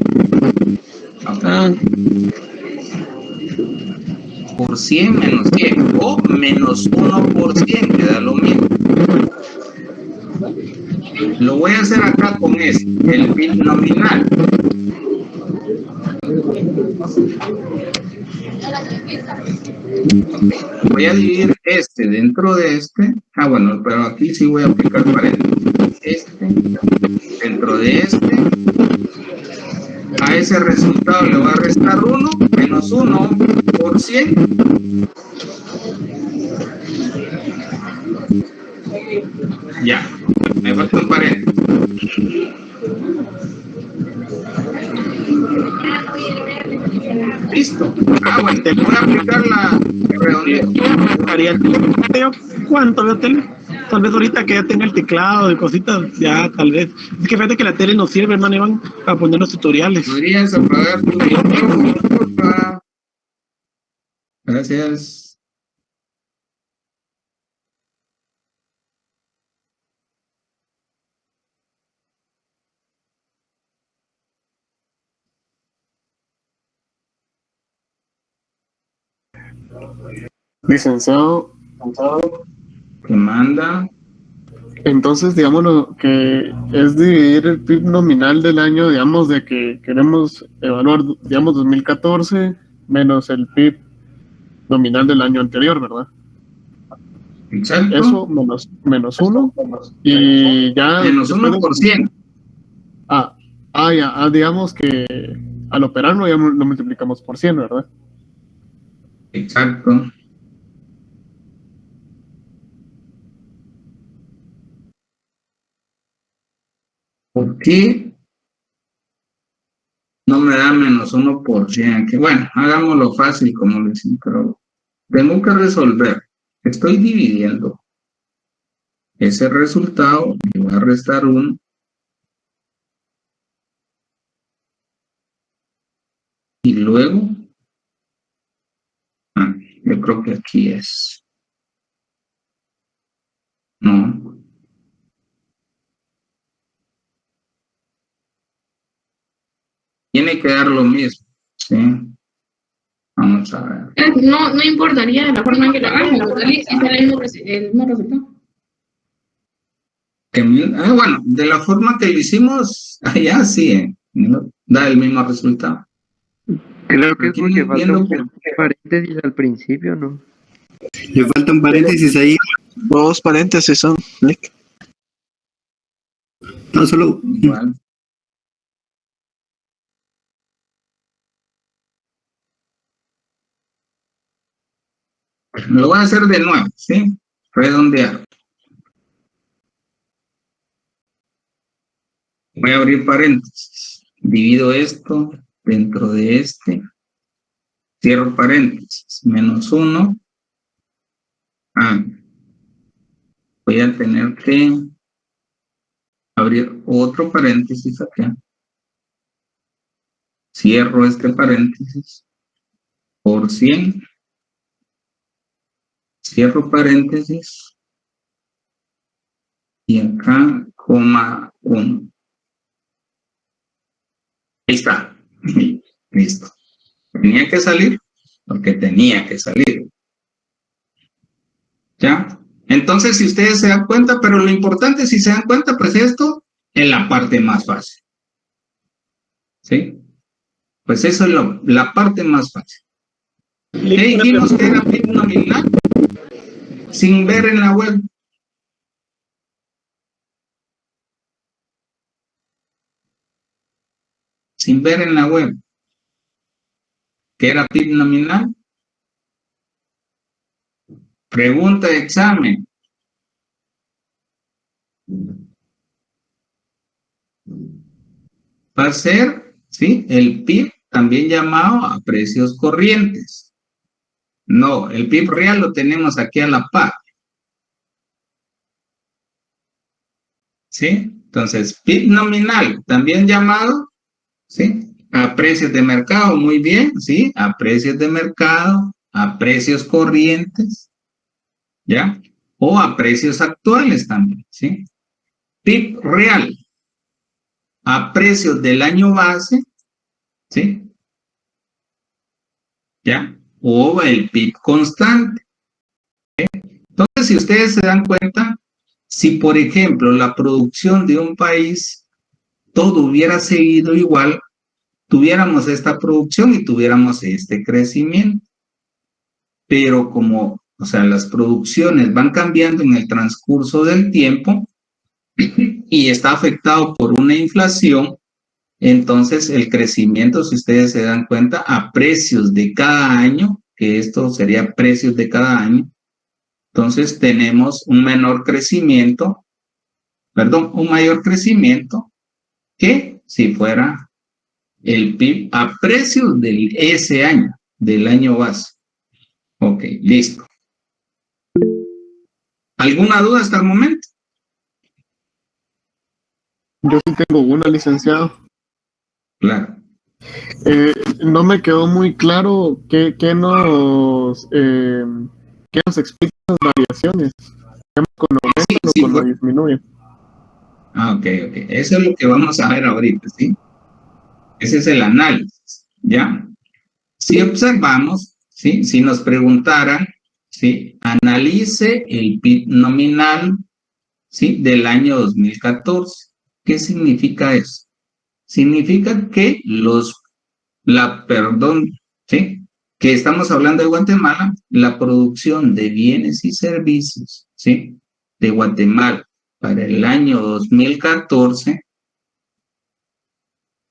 Por 100 menos 100. O menos 1 por 100, que da lo mismo. Lo voy a hacer acá con este, el PIB nominal. Voy a dividir este dentro de este. Ah, bueno, pero aquí sí voy a aplicar paréntesis. Este dentro de este. A ese resultado le voy a restar 1 menos 1 por 100. Ya, me falta un paréntesis. Listo. Ah, bueno, te voy a aplicar la redondeo. ¿Cuánto veo tele? Tal vez ahorita que ya tenga el teclado y cositas, ya tal vez. Es que fíjate que la tele nos sirve, hermano Iván, para poner los tutoriales. ¿Podrías apagar tu micrófono, porfa? Gracias. Licenciado. ¿Qué manda? Entonces, digamos lo que es dividir el PIB nominal del año, digamos, de que queremos evaluar, digamos, 2014 menos el PIB nominal del año anterior, ¿verdad? Exacto. Eso menos 1 y ya... Menos 1 por 100. Ya, digamos que al operarlo ya lo multiplicamos por 100, ¿verdad? Exacto. ¿Por qué no me da menos 1 por 100? Que bueno, hagámoslo fácil como lo dicen, pero tengo que resolver. Estoy dividiendo ese resultado, le voy a restar 1. Y luego, yo creo que aquí es. No. Tiene que dar lo mismo, ¿sí? Vamos a ver. No importaría la forma en que la hagan, la verdad, y sale el mismo resultado. Bueno, de la forma que lo hicimos allá, sí, ¿no? Da el mismo resultado. Creo que es porque falta un paréntesis al principio, ¿no? Le falta un paréntesis ahí. 2 paréntesis son, Nick. No, solo... Igual. Lo voy a hacer de nuevo, ¿sí? Redondear. Voy a abrir paréntesis. Divido esto dentro de este. Cierro paréntesis. Menos 1. Voy a tener que abrir otro paréntesis acá. Cierro este paréntesis por 100. Cierro paréntesis. Y acá, coma 1. Ahí está. Listo. Tenía que salir porque tenía que salir. ¿Ya? Entonces, si ustedes se dan cuenta, pero lo importante, si se dan cuenta, pues esto es la parte más fácil. ¿Sí? Pues eso es la parte más fácil. ¿Qué dijimos que era PIB nominal? Sin ver en la web. Sin ver en la web. ¿Qué era PIB nominal? Pregunta de examen. Va a ser, ¿sí? El PIB, también llamado a precios corrientes. No, el PIB real lo tenemos aquí a la par. ¿Sí? Entonces, PIB nominal, también llamado, ¿sí? A precios de mercado, muy bien, ¿sí? A precios de mercado, a precios corrientes, ¿ya? O a precios actuales también, ¿sí? PIB real, a precios del año base, ¿sí? ¿Ya? O el PIB constante. ¿Sí? Entonces, si ustedes se dan cuenta, si por ejemplo la producción de un país, todo hubiera seguido igual, tuviéramos esta producción y tuviéramos este crecimiento. Pero como, o sea, las producciones van cambiando en el transcurso del tiempo y está afectado por una inflación, entonces el crecimiento, si ustedes se dan cuenta, a precios de cada año, que esto sería precios de cada año, entonces tenemos un menor crecimiento, perdón, un mayor crecimiento que si fuera el PIB a precios de ese año, del año base. Ok, listo. ¿Alguna duda hasta el momento? Yo sí tengo una, licenciado. Claro. No me quedó muy claro qué nos explica las variaciones. ¿Con aumento o cuando disminuye? Ah, ok. Eso es lo que vamos a ver ahorita, ¿sí? Ese es el análisis, ¿ya? Si observamos, ¿sí? Si nos preguntaran, ¿sí? Analice el PIB nominal, ¿sí? Del año 2014. ¿Qué significa eso? Significa que ¿sí? Que estamos hablando de Guatemala, la producción de bienes y servicios, ¿sí? De Guatemala para el año 2014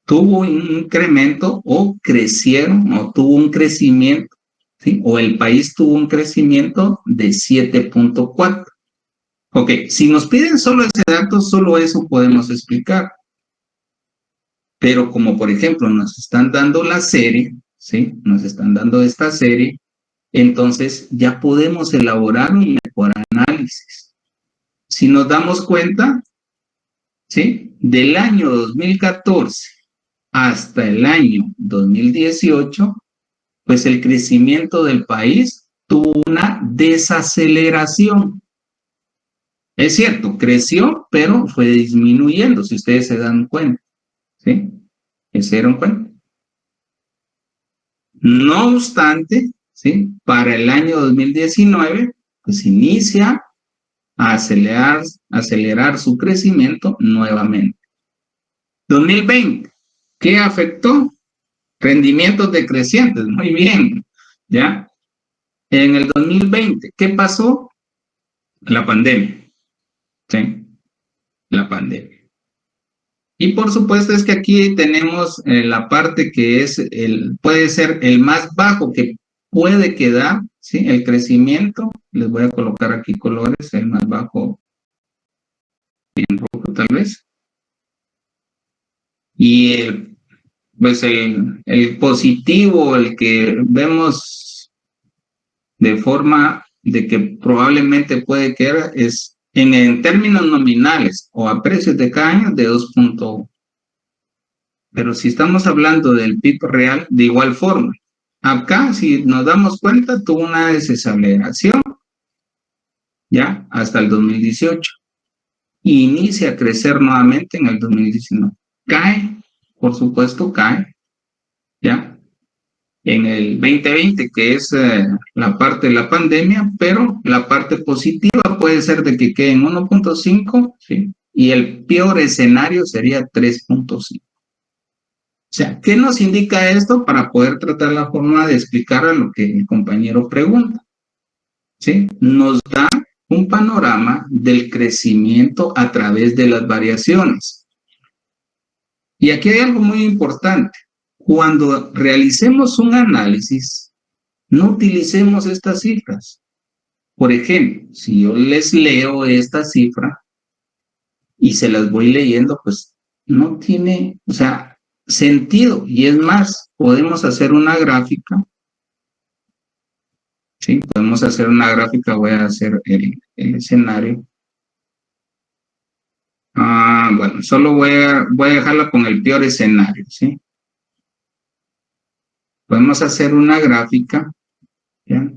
tuvo un incremento o crecieron o tuvo un crecimiento, ¿sí? O el país tuvo un crecimiento de 7.4. Ok, si nos piden solo ese dato, solo eso podemos explicar. Pero como por ejemplo nos están dando la serie, ¿sí? Nos están dando esta serie, entonces ya podemos elaborar un mejor análisis. Si nos damos cuenta, ¿sí? Del año 2014 hasta el año 2018, pues el crecimiento del país tuvo una desaceleración. Es cierto, creció, pero fue disminuyendo, si ustedes se dan cuenta. ¿Sí? ¿Se dieron cuenta? No obstante, ¿sí? Para el año 2019, pues inicia a acelerar su crecimiento nuevamente. 2020, ¿qué afectó? Rendimientos decrecientes, muy bien, ¿ya? En el 2020, ¿qué pasó? La pandemia, ¿sí? La pandemia. Y por supuesto es que aquí tenemos la parte que es puede ser el más bajo que puede quedar, ¿sí? El crecimiento, les voy a colocar aquí colores, el más bajo en rojo tal vez. Y pues el positivo, el que vemos de forma de que probablemente puede quedar es en términos nominales o a precios de cada año de 2.1. Pero si estamos hablando del PIB real, de igual forma. Acá, si nos damos cuenta, tuvo una desaceleración ya hasta el 2018. Inicia a crecer nuevamente en el 2019. Cae, por supuesto, cae, ya, en el 2020, que es la parte de la pandemia, pero la parte positiva puede ser de que quede en 1.5, ¿sí? Y el peor escenario sería 3.5. O sea, ¿qué nos indica esto para poder tratar la forma de explicar a lo que el compañero pregunta? ¿Sí? Nos da un panorama del crecimiento a través de las variaciones. Y aquí hay algo muy importante. Cuando realicemos un análisis, no utilicemos estas cifras. Por ejemplo, si yo les leo esta cifra y se las voy leyendo, pues no tiene, o sea, sentido. Y es más, podemos hacer una gráfica. Sí, podemos hacer una gráfica. Voy a hacer el escenario. Bueno, solo voy a dejarla con el peor escenario, ¿sí? Podemos hacer una gráfica, ¿ya?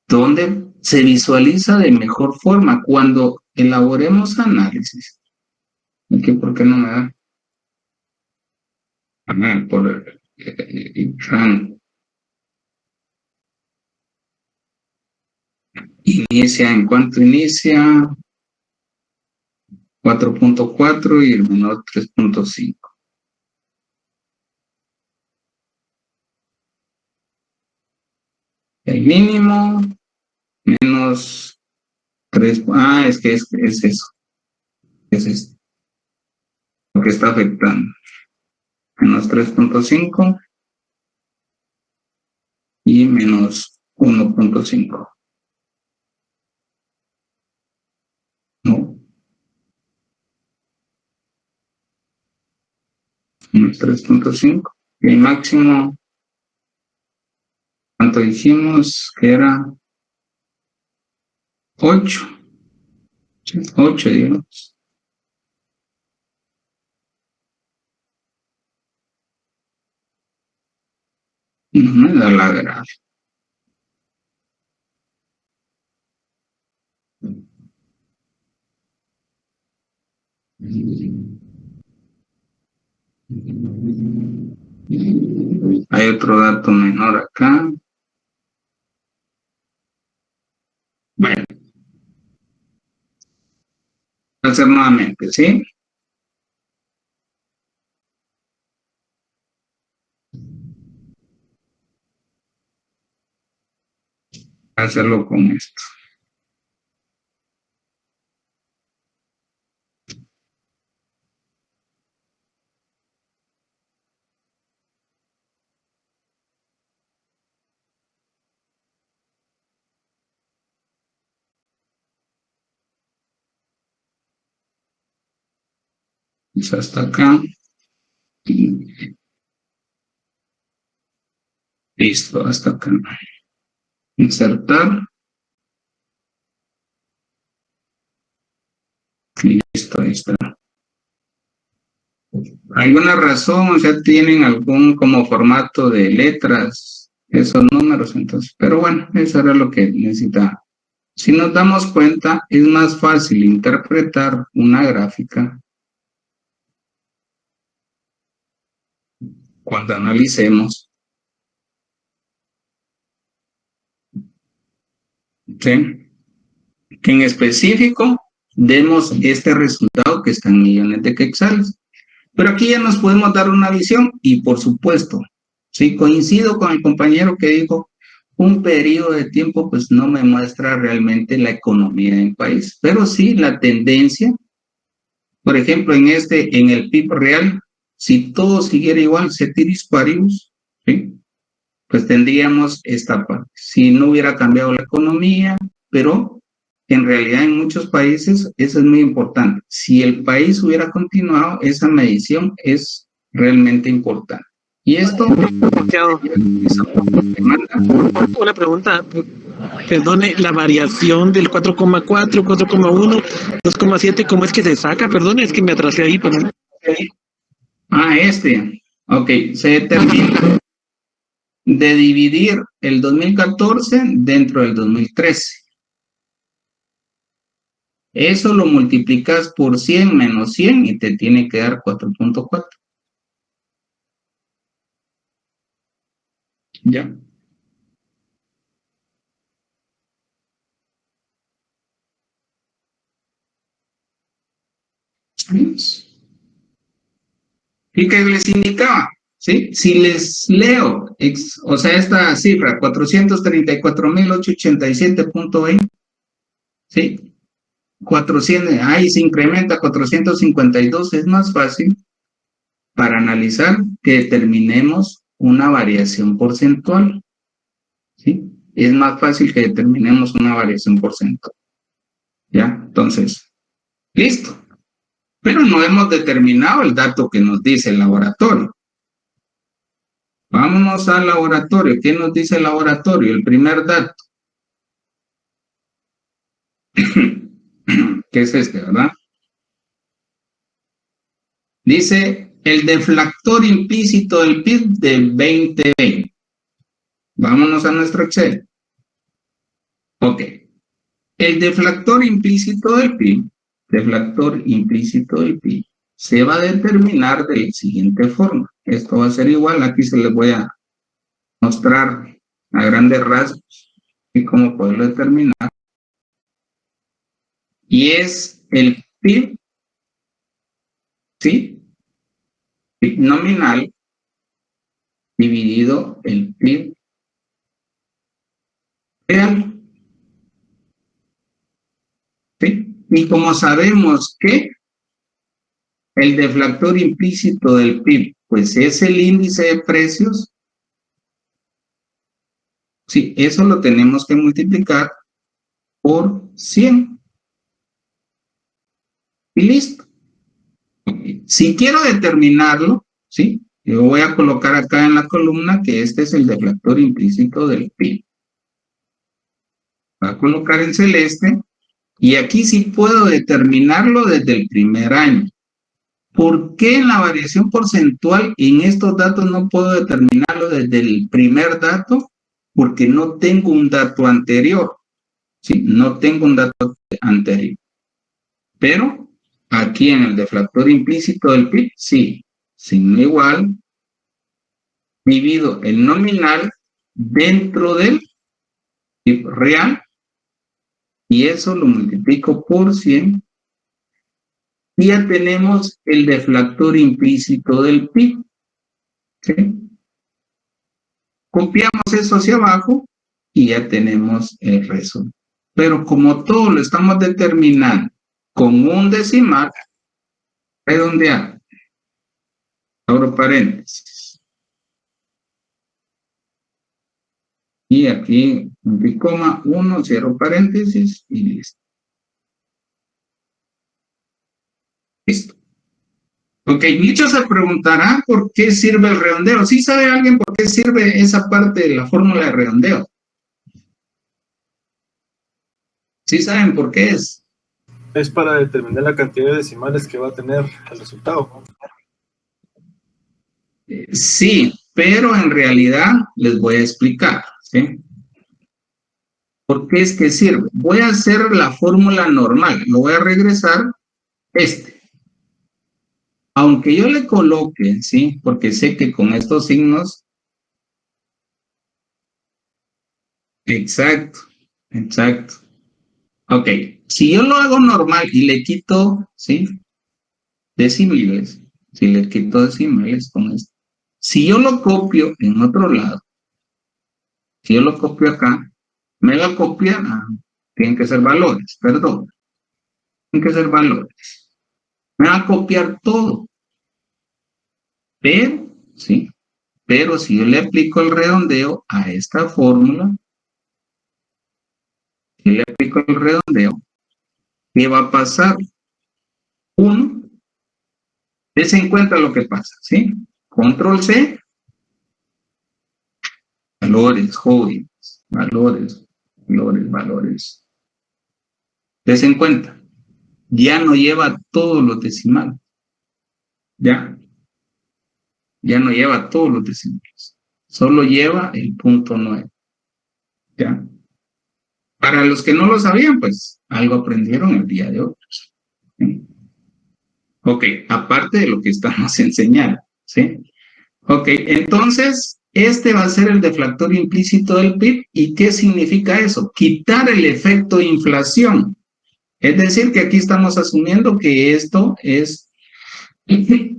Donde se visualiza de mejor forma cuando elaboremos análisis. Aquí, ¿por qué no me da? Por inicia, ¿en cuánto inicia? 4.4 y el menor 3.5. El mínimo menos 3. Es que es eso. Es esto lo que está afectando. Menos 3.5 y menos 1.5. No. Menos 3.5. Y el máximo, ¿cuánto dijimos? Que era 8. 8, digamos. No me da la gráfica. Hay otro dato menor acá. Bueno. Voy a hacer nuevamente, ¿sí? Hacerlo con esto. Pues hasta acá. Listo, hasta acá. Insertar. Listo, ahí está. ¿Alguna razón? O sea, tienen algún como formato de letras, esos números, entonces. Pero bueno, eso era lo que necesitaba. Si nos damos cuenta, es más fácil interpretar una gráfica cuando analicemos. ¿Sí? Que en específico demos este resultado que está en millones de quetzales. Pero aquí ya nos podemos dar una visión y por supuesto, sí, coincido con el compañero que dijo, un periodo de tiempo pues no me muestra realmente la economía del país, pero sí la tendencia. Por ejemplo, en el PIB real, si todo siguiera igual, ceteris paribus, ¿sí? Pues tendríamos esta parte. Si no hubiera cambiado la economía, pero en realidad en muchos países eso es muy importante. Si el país hubiera continuado, esa medición es realmente importante. Y esto... Una pregunta. perdone, la variación del 4,4, 4,1, 2,7, ¿cómo es que se saca? Perdone, es que me atrasé ahí. Perdón. Ok, se determina de dividir el 2014 dentro del 2013. Eso lo multiplicas por 100 menos 100 y te tiene que dar 4.4. Ya. ¿Y qué les indicaba? ¿Sí? Si les leo, o sea, esta cifra, 434.887.20, ¿sí? 400, ahí se incrementa 452, es más fácil para analizar que determinemos una variación porcentual, ¿sí? Es más fácil que determinemos una variación porcentual. ¿Ya? Entonces, listo. Pero no hemos determinado el dato que nos dice el laboratorio. Vámonos al laboratorio. ¿Qué nos dice el laboratorio? El primer dato. ¿Qué es este, verdad? Dice el deflactor implícito del PIB de 2020. Vámonos a nuestro Excel. Ok. El deflactor implícito del PIB, se va a determinar de la siguiente forma. Esto va a ser igual, aquí se les voy a mostrar a grandes rasgos y cómo poderlo determinar. Y es el PIB, ¿sí? PIB nominal dividido el PIB real. ¿Sí? Y como sabemos que el deflactor implícito del PIB, pues es el índice de precios, sí, eso lo tenemos que multiplicar por 100. Y listo. Si quiero determinarlo, ¿sí? Yo voy a colocar acá en la columna que este es el deflactor implícito del PIB. Voy a colocar en celeste y aquí sí puedo determinarlo desde el primer año. ¿Por qué en la variación porcentual en estos datos no puedo determinarlo desde el primer dato? Porque no tengo un dato anterior. ¿Sí? No tengo un dato anterior. Pero aquí en el deflactor implícito del PIB, sí. Signo igual, divido el nominal dentro del PIB real y eso lo multiplico por 100. Y ya tenemos el deflactor implícito del PIB. ¿Sí? Copiamos eso hacia abajo y ya tenemos el resultado. Pero como todo lo estamos determinando con un decimal, redondear. Abro paréntesis. Y aquí, un coma, 1, cierro paréntesis y listo. Listo. Ok, muchos se preguntarán por qué sirve el redondeo. ¿Sí sabe alguien por qué sirve esa parte de la fórmula de redondeo? ¿Sí saben por qué es? Es para determinar la cantidad de decimales que va a tener el resultado. Sí, pero en realidad les voy a explicar, ¿sí? ¿Por qué es que sirve? Voy a hacer la fórmula normal, lo voy a regresar Aunque yo le coloque, ¿sí? Porque sé que con estos signos... Exacto. Ok, si yo lo hago normal y le quito, ¿sí? Decimales, si le quito decimales con esto. Si yo lo copio en otro lado, si yo lo copio acá, me va a copiar, tienen que ser valores, perdón. Tienen que ser valores. Me va a copiar todo. Pero, ¿sí? Pero si yo le aplico el redondeo a esta fórmula, si le aplico el redondeo, ¿qué va a pasar? 1. Des en cuenta lo que pasa, ¿sí? Control C. Valores, jóvenes, valores. Valores. Des en cuenta, ya no lleva todos los decimales. Ya no lleva todos los decimales. Solo lleva el punto 9. Ya. Para los que no lo sabían, pues algo aprendieron el día de hoy. ¿Sí? Ok, aparte de lo que estamos enseñando. ¿Sí? Ok, entonces, este va a ser el deflactor implícito del PIB. ¿Y qué significa eso? Quitar el efecto de inflación. Es decir, que aquí estamos asumiendo que esto es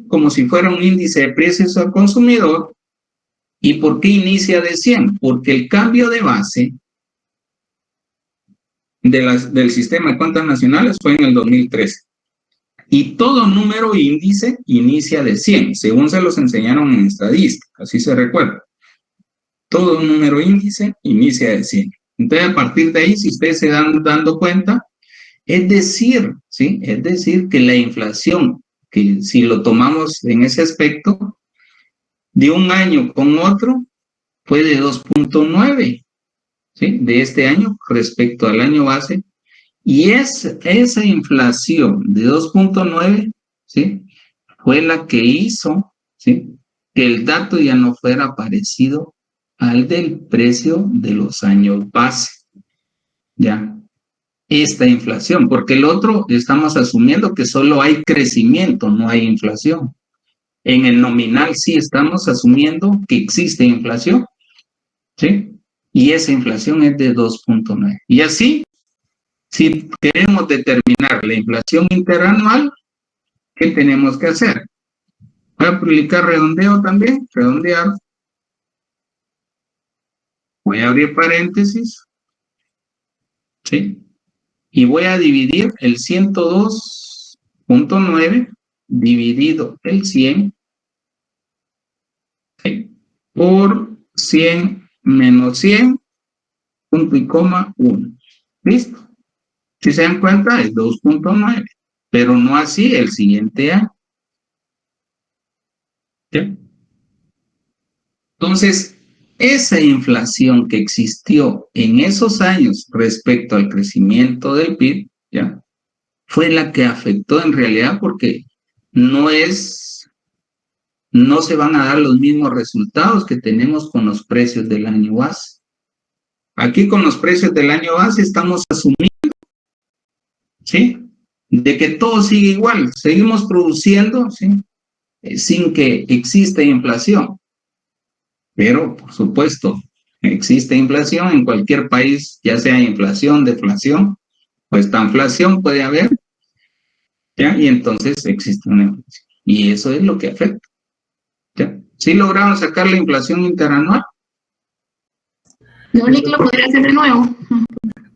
como si fuera un índice de precios al consumidor. ¿Y por qué inicia de 100? Porque el cambio de base del sistema de cuentas nacionales fue en el 2013. Y todo número índice inicia de 100, según se los enseñaron en estadística, así se recuerda. Todo número índice inicia de 100. Entonces, a partir de ahí, si ustedes se dan dando cuenta, es decir, ¿sí? Es decir, que la inflación, que si lo tomamos en ese aspecto, de un año con otro, fue de 2.9, ¿sí? De este año respecto al año base. Y esa inflación de 2.9, ¿sí? Fue la que hizo, ¿sí? Que el dato ya no fuera parecido al del precio de los años base. Ya. Esta inflación, porque el otro estamos asumiendo que solo hay crecimiento, no hay inflación. En el nominal sí estamos asumiendo que existe inflación, ¿sí? Y esa inflación es de 2.9. Y así, si queremos determinar la inflación interanual, ¿qué tenemos que hacer? Voy a aplicar redondeo también, redondear. Voy a abrir paréntesis, ¿sí? Y voy a dividir el 102.9 dividido el 100, ¿sí? Por 100 menos 100, punto y coma 1. ¿Listo? Si se dan cuenta, es 2.9, pero no así el siguiente año. ¿Sí? Entonces, esa inflación que existió en esos años respecto al crecimiento del PIB, ¿ya? Fue la que afectó en realidad porque no se van a dar los mismos resultados que tenemos con los precios del año base. Aquí con los precios del año base estamos asumiendo, ¿sí? De que todo sigue igual, seguimos produciendo, ¿sí? Sin que exista inflación. Pero, por supuesto, existe inflación en cualquier país, ya sea inflación, deflación, pues estanflación puede haber, ¿ya? Y entonces existe una inflación. Y eso es lo que afecta, ¿ya? ¿Sí lograron sacar la inflación interanual? No, Nick, lo podría hacer de nuevo.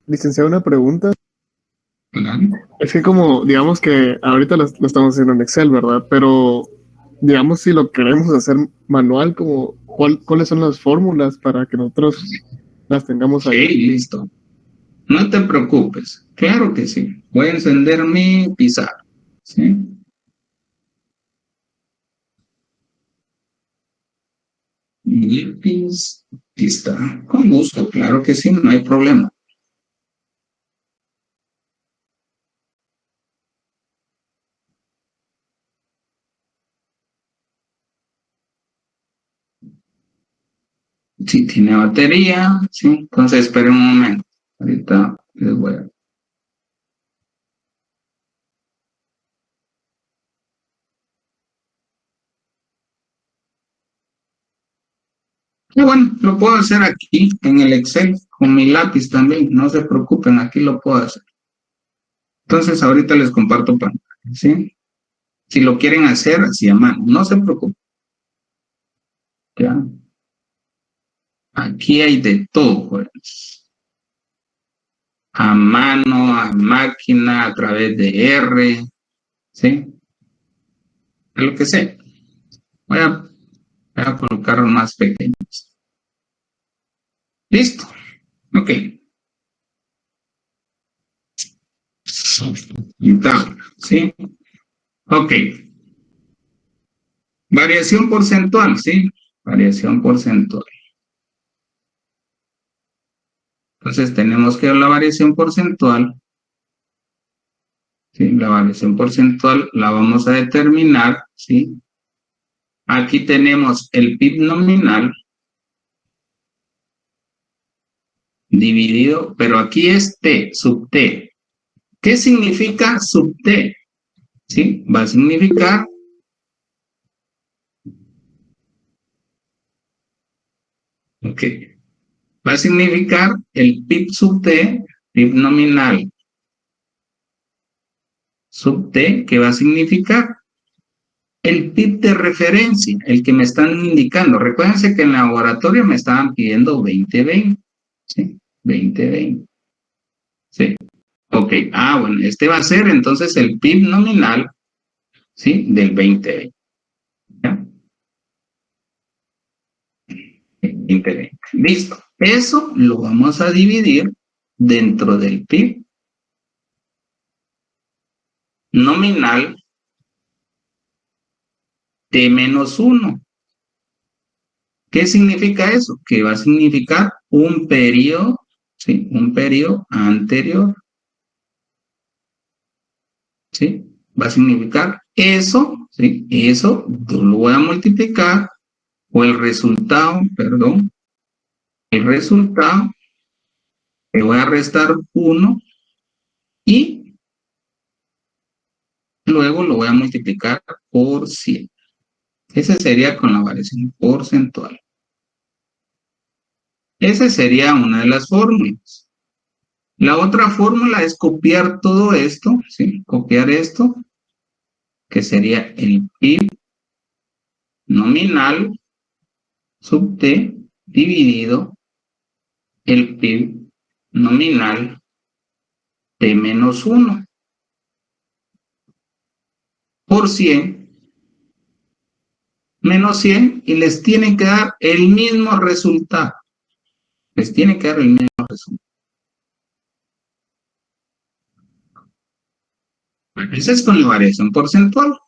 Licenciado, una pregunta. Claro. Es que como, digamos que ahorita lo estamos haciendo en Excel, ¿verdad? Pero, digamos, si lo queremos hacer manual, como, ¿cuáles son las fórmulas para que nosotros las tengamos ahí? Sí, listo. No te preocupes. Claro que sí. Voy a encender mi pizarra, ¿sí? Aquí está. Con gusto, claro que sí, no hay problema. Sí, tiene batería, sí. Entonces, esperen un momento. Ahorita les voy a... No, bueno, lo puedo hacer aquí, en el Excel, con mi lápiz también. No se preocupen, aquí lo puedo hacer. Entonces, ahorita les comparto pantalla, ¿sí? Si lo quieren hacer así a mano, no se preocupen. ¿Ya? Aquí hay de todo, pues. A mano, a máquina, a través de R, ¿sí? A lo que sea. Voy a colocar más pequeños. Listo. Ok. Y tabla, ¿sí? Ok. Variación porcentual, ¿sí? Variación porcentual. Entonces tenemos que ver la variación porcentual. ¿Sí? La variación porcentual la vamos a determinar, ¿sí? Aquí tenemos el PIB nominal dividido, pero aquí es T, sub T. ¿Qué significa sub T? ¿Sí? Va a significar va a significar el PIB sub T, PIB nominal sub T, que va a significar el PIB de referencia, el que me están indicando. Recuérdense que en el laboratorio me estaban pidiendo 2020, ¿sí? 2020. ¿Sí? Ok, bueno, este va a ser entonces el PIB nominal, ¿sí? Del 2020. ¿Ya? 2020. Listo. Eso lo vamos a dividir dentro del PIB nominal T menos 1. ¿Qué significa eso? Que va a significar un periodo, ¿sí? Un periodo anterior. ¿Sí? Va a significar eso, ¿sí? Eso lo voy a multiplicar, o el resultado, perdón, el resultado, le voy a restar 1 y luego lo voy a multiplicar por 100. Ese sería con la variación porcentual. Esa sería una de las fórmulas. La otra fórmula es copiar todo esto, ¿sí? Copiar esto, que sería el PIB nominal sub T dividido el PIB nominal T menos 1 por 100 menos 100 y les tienen que dar el mismo resultado. Les tiene que dar el mismo resultado. Esa es con la variación porcentual.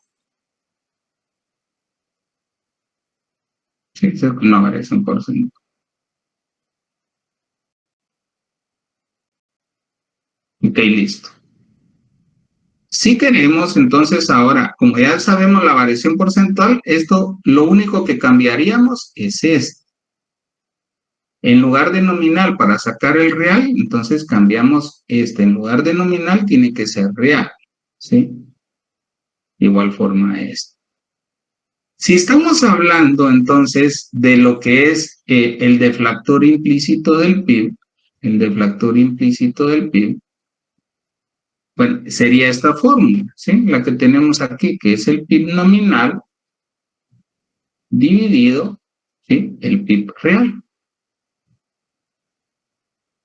Sí, esa es con la variación porcentual. Ok, listo. Si queremos, entonces ahora, como ya sabemos la variación porcentual, esto lo único que cambiaríamos es esto. En lugar de nominal para sacar el real, entonces cambiamos este. En lugar de nominal tiene que ser real. ¿Sí? De igual forma esto. Si estamos hablando entonces de lo que es el deflactor implícito del PIB, el deflactor implícito del PIB, bueno, sería esta fórmula, ¿sí? La que tenemos aquí, que es el PIB nominal dividido, ¿sí? El PIB real.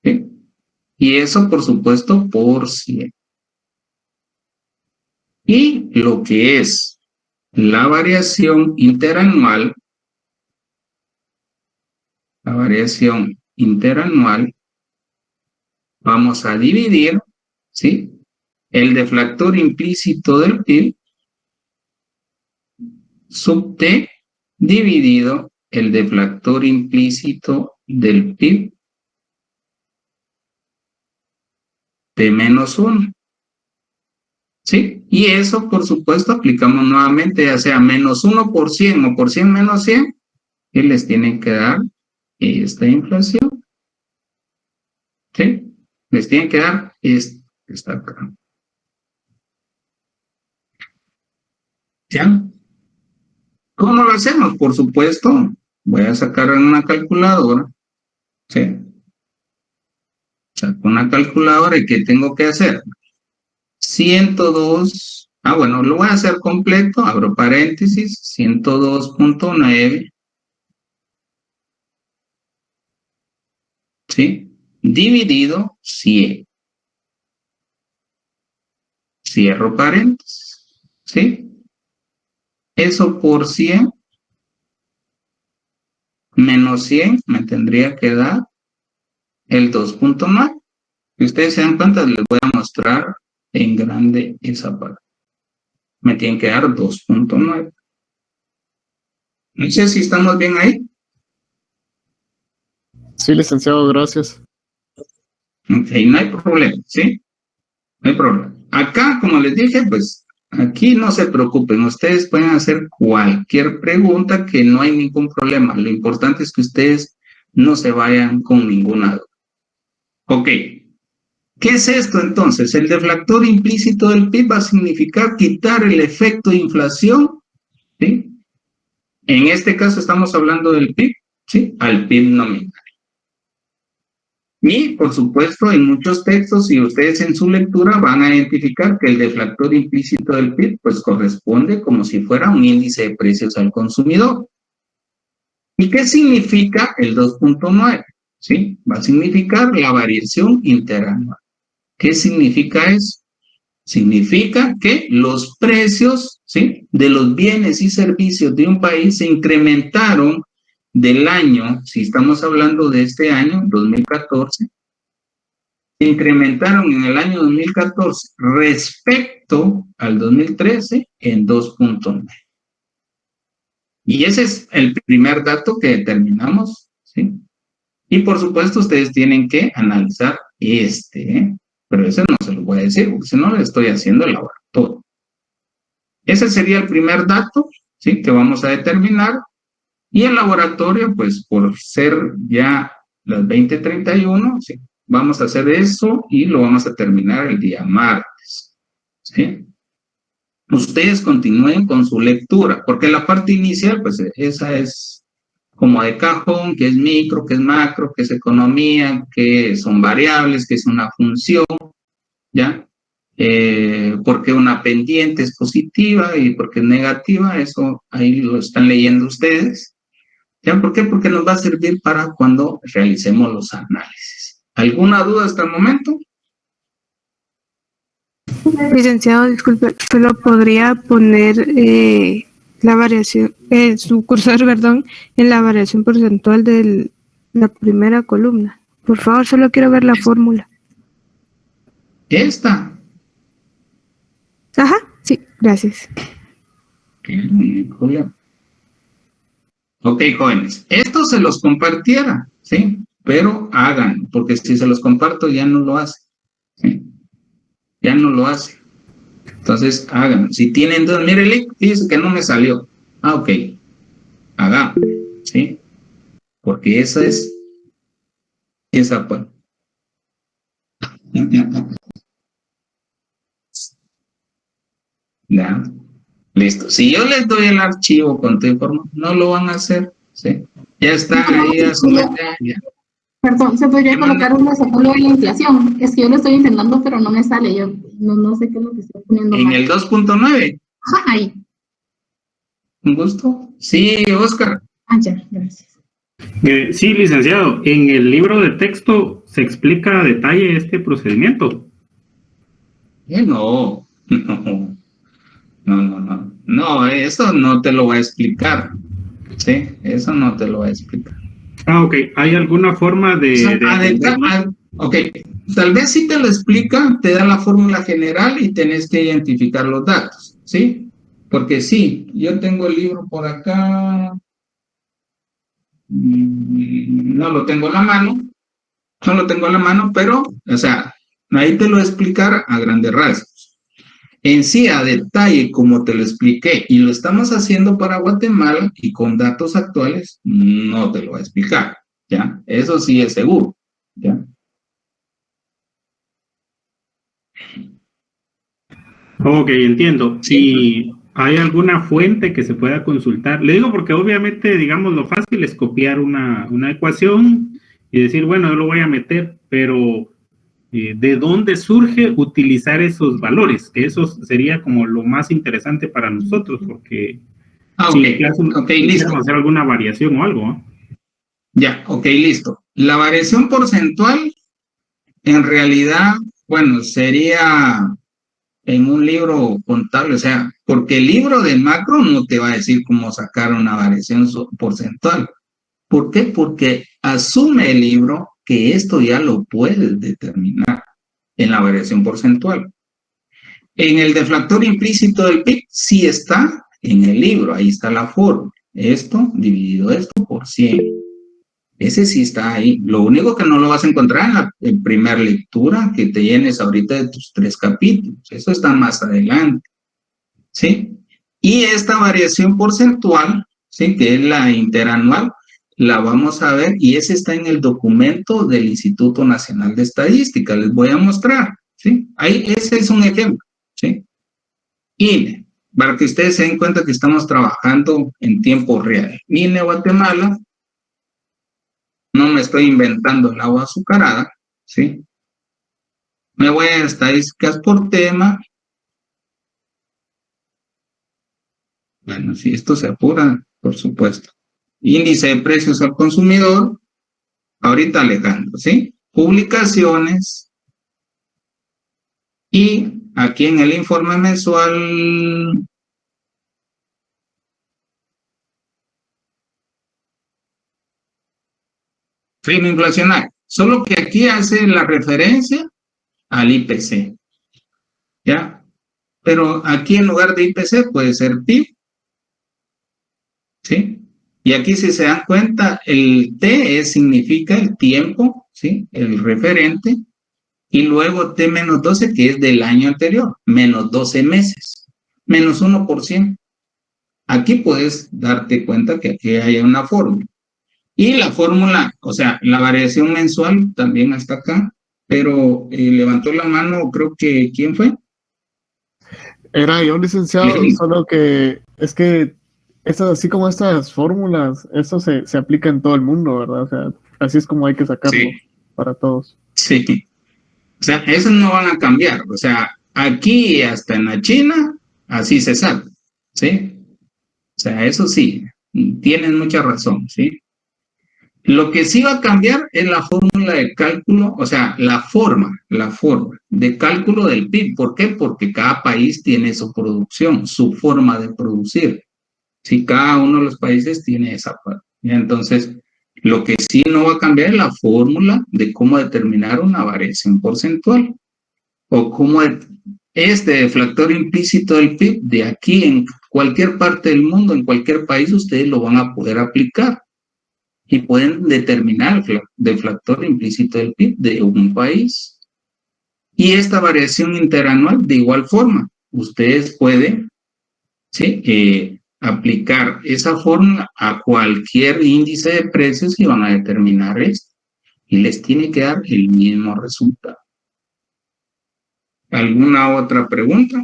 ¿Sí? Y eso, por supuesto, por 100. Y lo que es la variación interanual, vamos a dividir, ¿sí? El deflactor implícito del PIB sub T dividido el deflactor implícito del PIB T menos 1. ¿Sí? Y eso, por supuesto, aplicamos nuevamente, ya sea menos 1 por 100 o por 100 menos 100, y les tienen que dar esta inflación. ¿Sí? Les tienen que dar esta acá. ¿Ya? ¿Cómo lo hacemos? Por supuesto, voy a sacar una calculadora. ¿Sí? Saco una calculadora y ¿qué tengo que hacer? 102, bueno, lo voy a hacer completo, abro paréntesis, 102.9, ¿sí? Dividido 100. Cierro paréntesis, ¿sí? Eso por 100 menos 100 me tendría que dar el 2.9. Si ustedes se dan cuenta, les voy a mostrar en grande esa parte. Me tienen que dar 2.9. No sé si estamos bien ahí. Sí, licenciado, gracias. Ok, no hay problema, ¿sí? No hay problema. Acá, como les dije, pues aquí no se preocupen, ustedes pueden hacer cualquier pregunta, que no hay ningún problema. Lo importante es que ustedes no se vayan con ninguna duda. Ok. ¿Qué es esto entonces? El deflactor implícito del PIB va a significar quitar el efecto de inflación, ¿sí? En este caso estamos hablando del PIB, ¿sí? Al PIB nominal. Y, por supuesto, en muchos textos, si ustedes en su lectura van a identificar que el deflactor implícito del PIB, pues corresponde como si fuera un índice de precios al consumidor. ¿Y qué significa el 2.9? ¿Sí? Va a significar la variación interanual. ¿Qué significa eso? Significa que los precios, ¿sí?, de los bienes y servicios de un país se incrementaron del año, si estamos hablando de este año, 2014, se incrementaron en el año 2014 respecto al 2013 en 2.9. Y ese es el primer dato que determinamos, ¿sí? Y por supuesto ustedes tienen que analizar pero ese no se lo voy a decir, porque si no le estoy haciendo el laboratorio. Ese sería el primer dato, ¿sí?, que vamos a determinar. Y el laboratorio, pues por ser ya las 20:31, ¿sí?, vamos a hacer eso y lo vamos a terminar el día martes, ¿sí? Ustedes continúen con su lectura, porque la parte inicial, pues esa es como de cajón, que es micro, que es macro, que es economía, que son variables, que es una función, ¿ya? Porque una pendiente es positiva y porque es negativa, eso ahí lo están leyendo ustedes. ¿Ya? ¿Por qué? Porque nos va a servir para cuando realicemos los análisis. ¿Alguna duda hasta el momento? Licenciado, disculpe, ¿solo podría poner la variación, su cursor, perdón, en la variación porcentual de la primera columna? Por favor, solo quiero ver la fórmula. ¿Esta? Ajá, sí, gracias. Ok, jóvenes, esto se los compartiera, ¿sí? Pero hagan, porque si se los comparto ya no lo hace, ¿sí? Ya no lo hace. Entonces, hagan. Si tienen dudas, mire, Lick, dice que no me salió. Ah, ok. Hagan, ¿sí? Porque esa es, pues. Ya. Listo. Si yo les doy el archivo con tu información, no lo van a hacer, ¿sí? Ya está ahí a su ya. Perdón, ¿se podría colocar un reservorio de la inflación? Es que yo lo estoy intentando, pero no me sale. Yo no sé qué es lo que estoy poniendo En mal. el 2.9. Ajá, ahí. Un gusto. Sí, Oscar. Ah, ya, gracias. Sí, licenciado, en el libro de texto se explica a detalle este procedimiento. No, eso no te lo voy a explicar. Sí, eso no te lo voy a explicar. Ah, ok. ¿Hay alguna forma de ok, tal vez si te lo explica, te da la fórmula general y tenés que identificar los datos, ¿sí? Porque sí, yo tengo el libro por acá, no lo tengo en la mano, pero, o sea, ahí te lo voy a explicar a grandes rasgos. En sí, a detalle, como te lo expliqué, y lo estamos haciendo para Guatemala y con datos actuales, no te lo voy a explicar, ¿ya? Eso sí es seguro, ¿ya? Ok, entiendo. ¿Y hay alguna fuente que se pueda consultar? Le digo porque obviamente, digamos, lo fácil es copiar una ecuación y decir, bueno, yo lo voy a meter, pero ¿de dónde surge utilizar esos valores? Que eso sería como lo más interesante para nosotros, porque listo. Hacer alguna variación o algo, ¿no? Ya, ok, listo. La variación porcentual, en realidad, bueno, sería en un libro contable, o sea, porque el libro de macro no te va a decir cómo sacar una variación porcentual. ¿Por qué? Porque asume el libro que esto ya lo puedes determinar en la variación porcentual. En el deflactor implícito del PIB sí está en el libro, ahí está la fórmula. Esto dividido esto por 100. Ese sí está ahí. Lo único que no lo vas a encontrar en primera lectura, que te llenes ahorita de tus 3 capítulos. Eso está más adelante, ¿sí? Y esta variación porcentual, ¿sí? Que es la interanual, la vamos a ver, y ese está en el documento del Instituto Nacional de Estadística. Les voy a mostrar, ¿sí? Ahí, ese es un ejemplo, ¿sí? INE, para que ustedes se den cuenta que estamos trabajando en tiempo real. INE Guatemala, no me estoy inventando el agua azucarada, ¿sí? Me voy a estadísticas por tema. Bueno, si esto se apura, por supuesto. Índice de precios al consumidor, ahorita Alejandro, ¿sí? Publicaciones, y aquí en el informe mensual, ritmo inflacionario, solo que aquí hace la referencia al IPC, ¿ya? Pero aquí en lugar de IPC puede ser PIB, ¿sí? Y aquí, si se dan cuenta, el T significa el tiempo, ¿sí? El referente, y luego T menos 12, que es del año anterior, menos 12 meses, menos 1%. Aquí puedes darte cuenta que aquí hay una fórmula. Y la fórmula, o sea, la variación mensual también está acá, pero levantó la mano, creo que, ¿quién fue? Era yo, licenciado, solo que es que estas, así como estas fórmulas, eso se aplica en todo el mundo, ¿verdad? O sea, así es como hay que sacarlo para todos. Sí. O sea, esos no van a cambiar. O sea, aquí hasta en la China, así se sabe, ¿sí? O sea, eso sí, tienen mucha razón, ¿sí? Lo que sí va a cambiar es la fórmula de cálculo, o sea, la forma de cálculo del PIB. ¿Por qué? Porque cada país tiene su producción, su forma de producir. Sí, cada uno de los países tiene esa parte. Entonces, lo que sí no va a cambiar es la fórmula de cómo determinar una variación porcentual o cómo este deflactor implícito del PIB de aquí en cualquier parte del mundo, en cualquier país, ustedes lo van a poder aplicar y pueden determinar el deflactor implícito del PIB de un país. Y esta variación interanual, de igual forma, ustedes pueden, ¿sí? Aplicar esa fórmula a cualquier índice de precios y van a determinar esto. Y les tiene que dar el mismo resultado. ¿Alguna otra pregunta?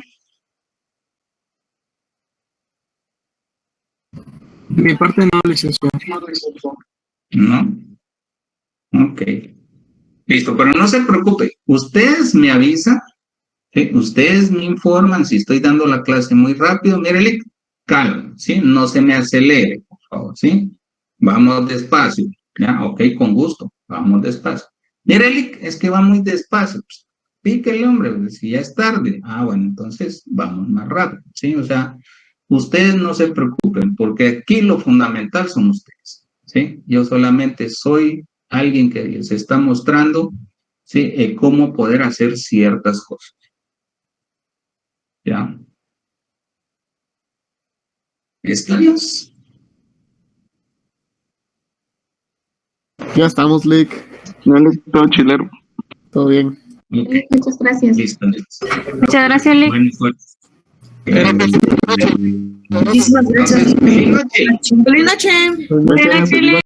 De mi parte no, licenciado. No. Ok. Listo, pero no se preocupe. Ustedes me avisan, ¿sí? Ustedes me informan si estoy dando la clase muy rápido. Mírele, calma, ¿sí? No se me acelere, por favor, ¿sí? Vamos despacio, ¿ya? Ok, con gusto, vamos despacio. Mírele, es que va muy despacio. Pues, píquele, hombre, pues, si ya es tarde. Ah, bueno, entonces vamos más rápido, ¿sí? O sea, ustedes no se preocupen, porque aquí lo fundamental son ustedes, ¿sí? Yo solamente soy alguien que les está mostrando, ¿sí? Cómo poder hacer ciertas cosas. ¿Ya? ¿Estamos? Ya estamos, Lick. Todo chilero. Todo bien. Okay. Muchas gracias. Listo. Muchas gracias, Lick. Bueno, pues. Muchísimas gracias. Feliz noche. Feliz noche. Pues, Buenas noches, Lick.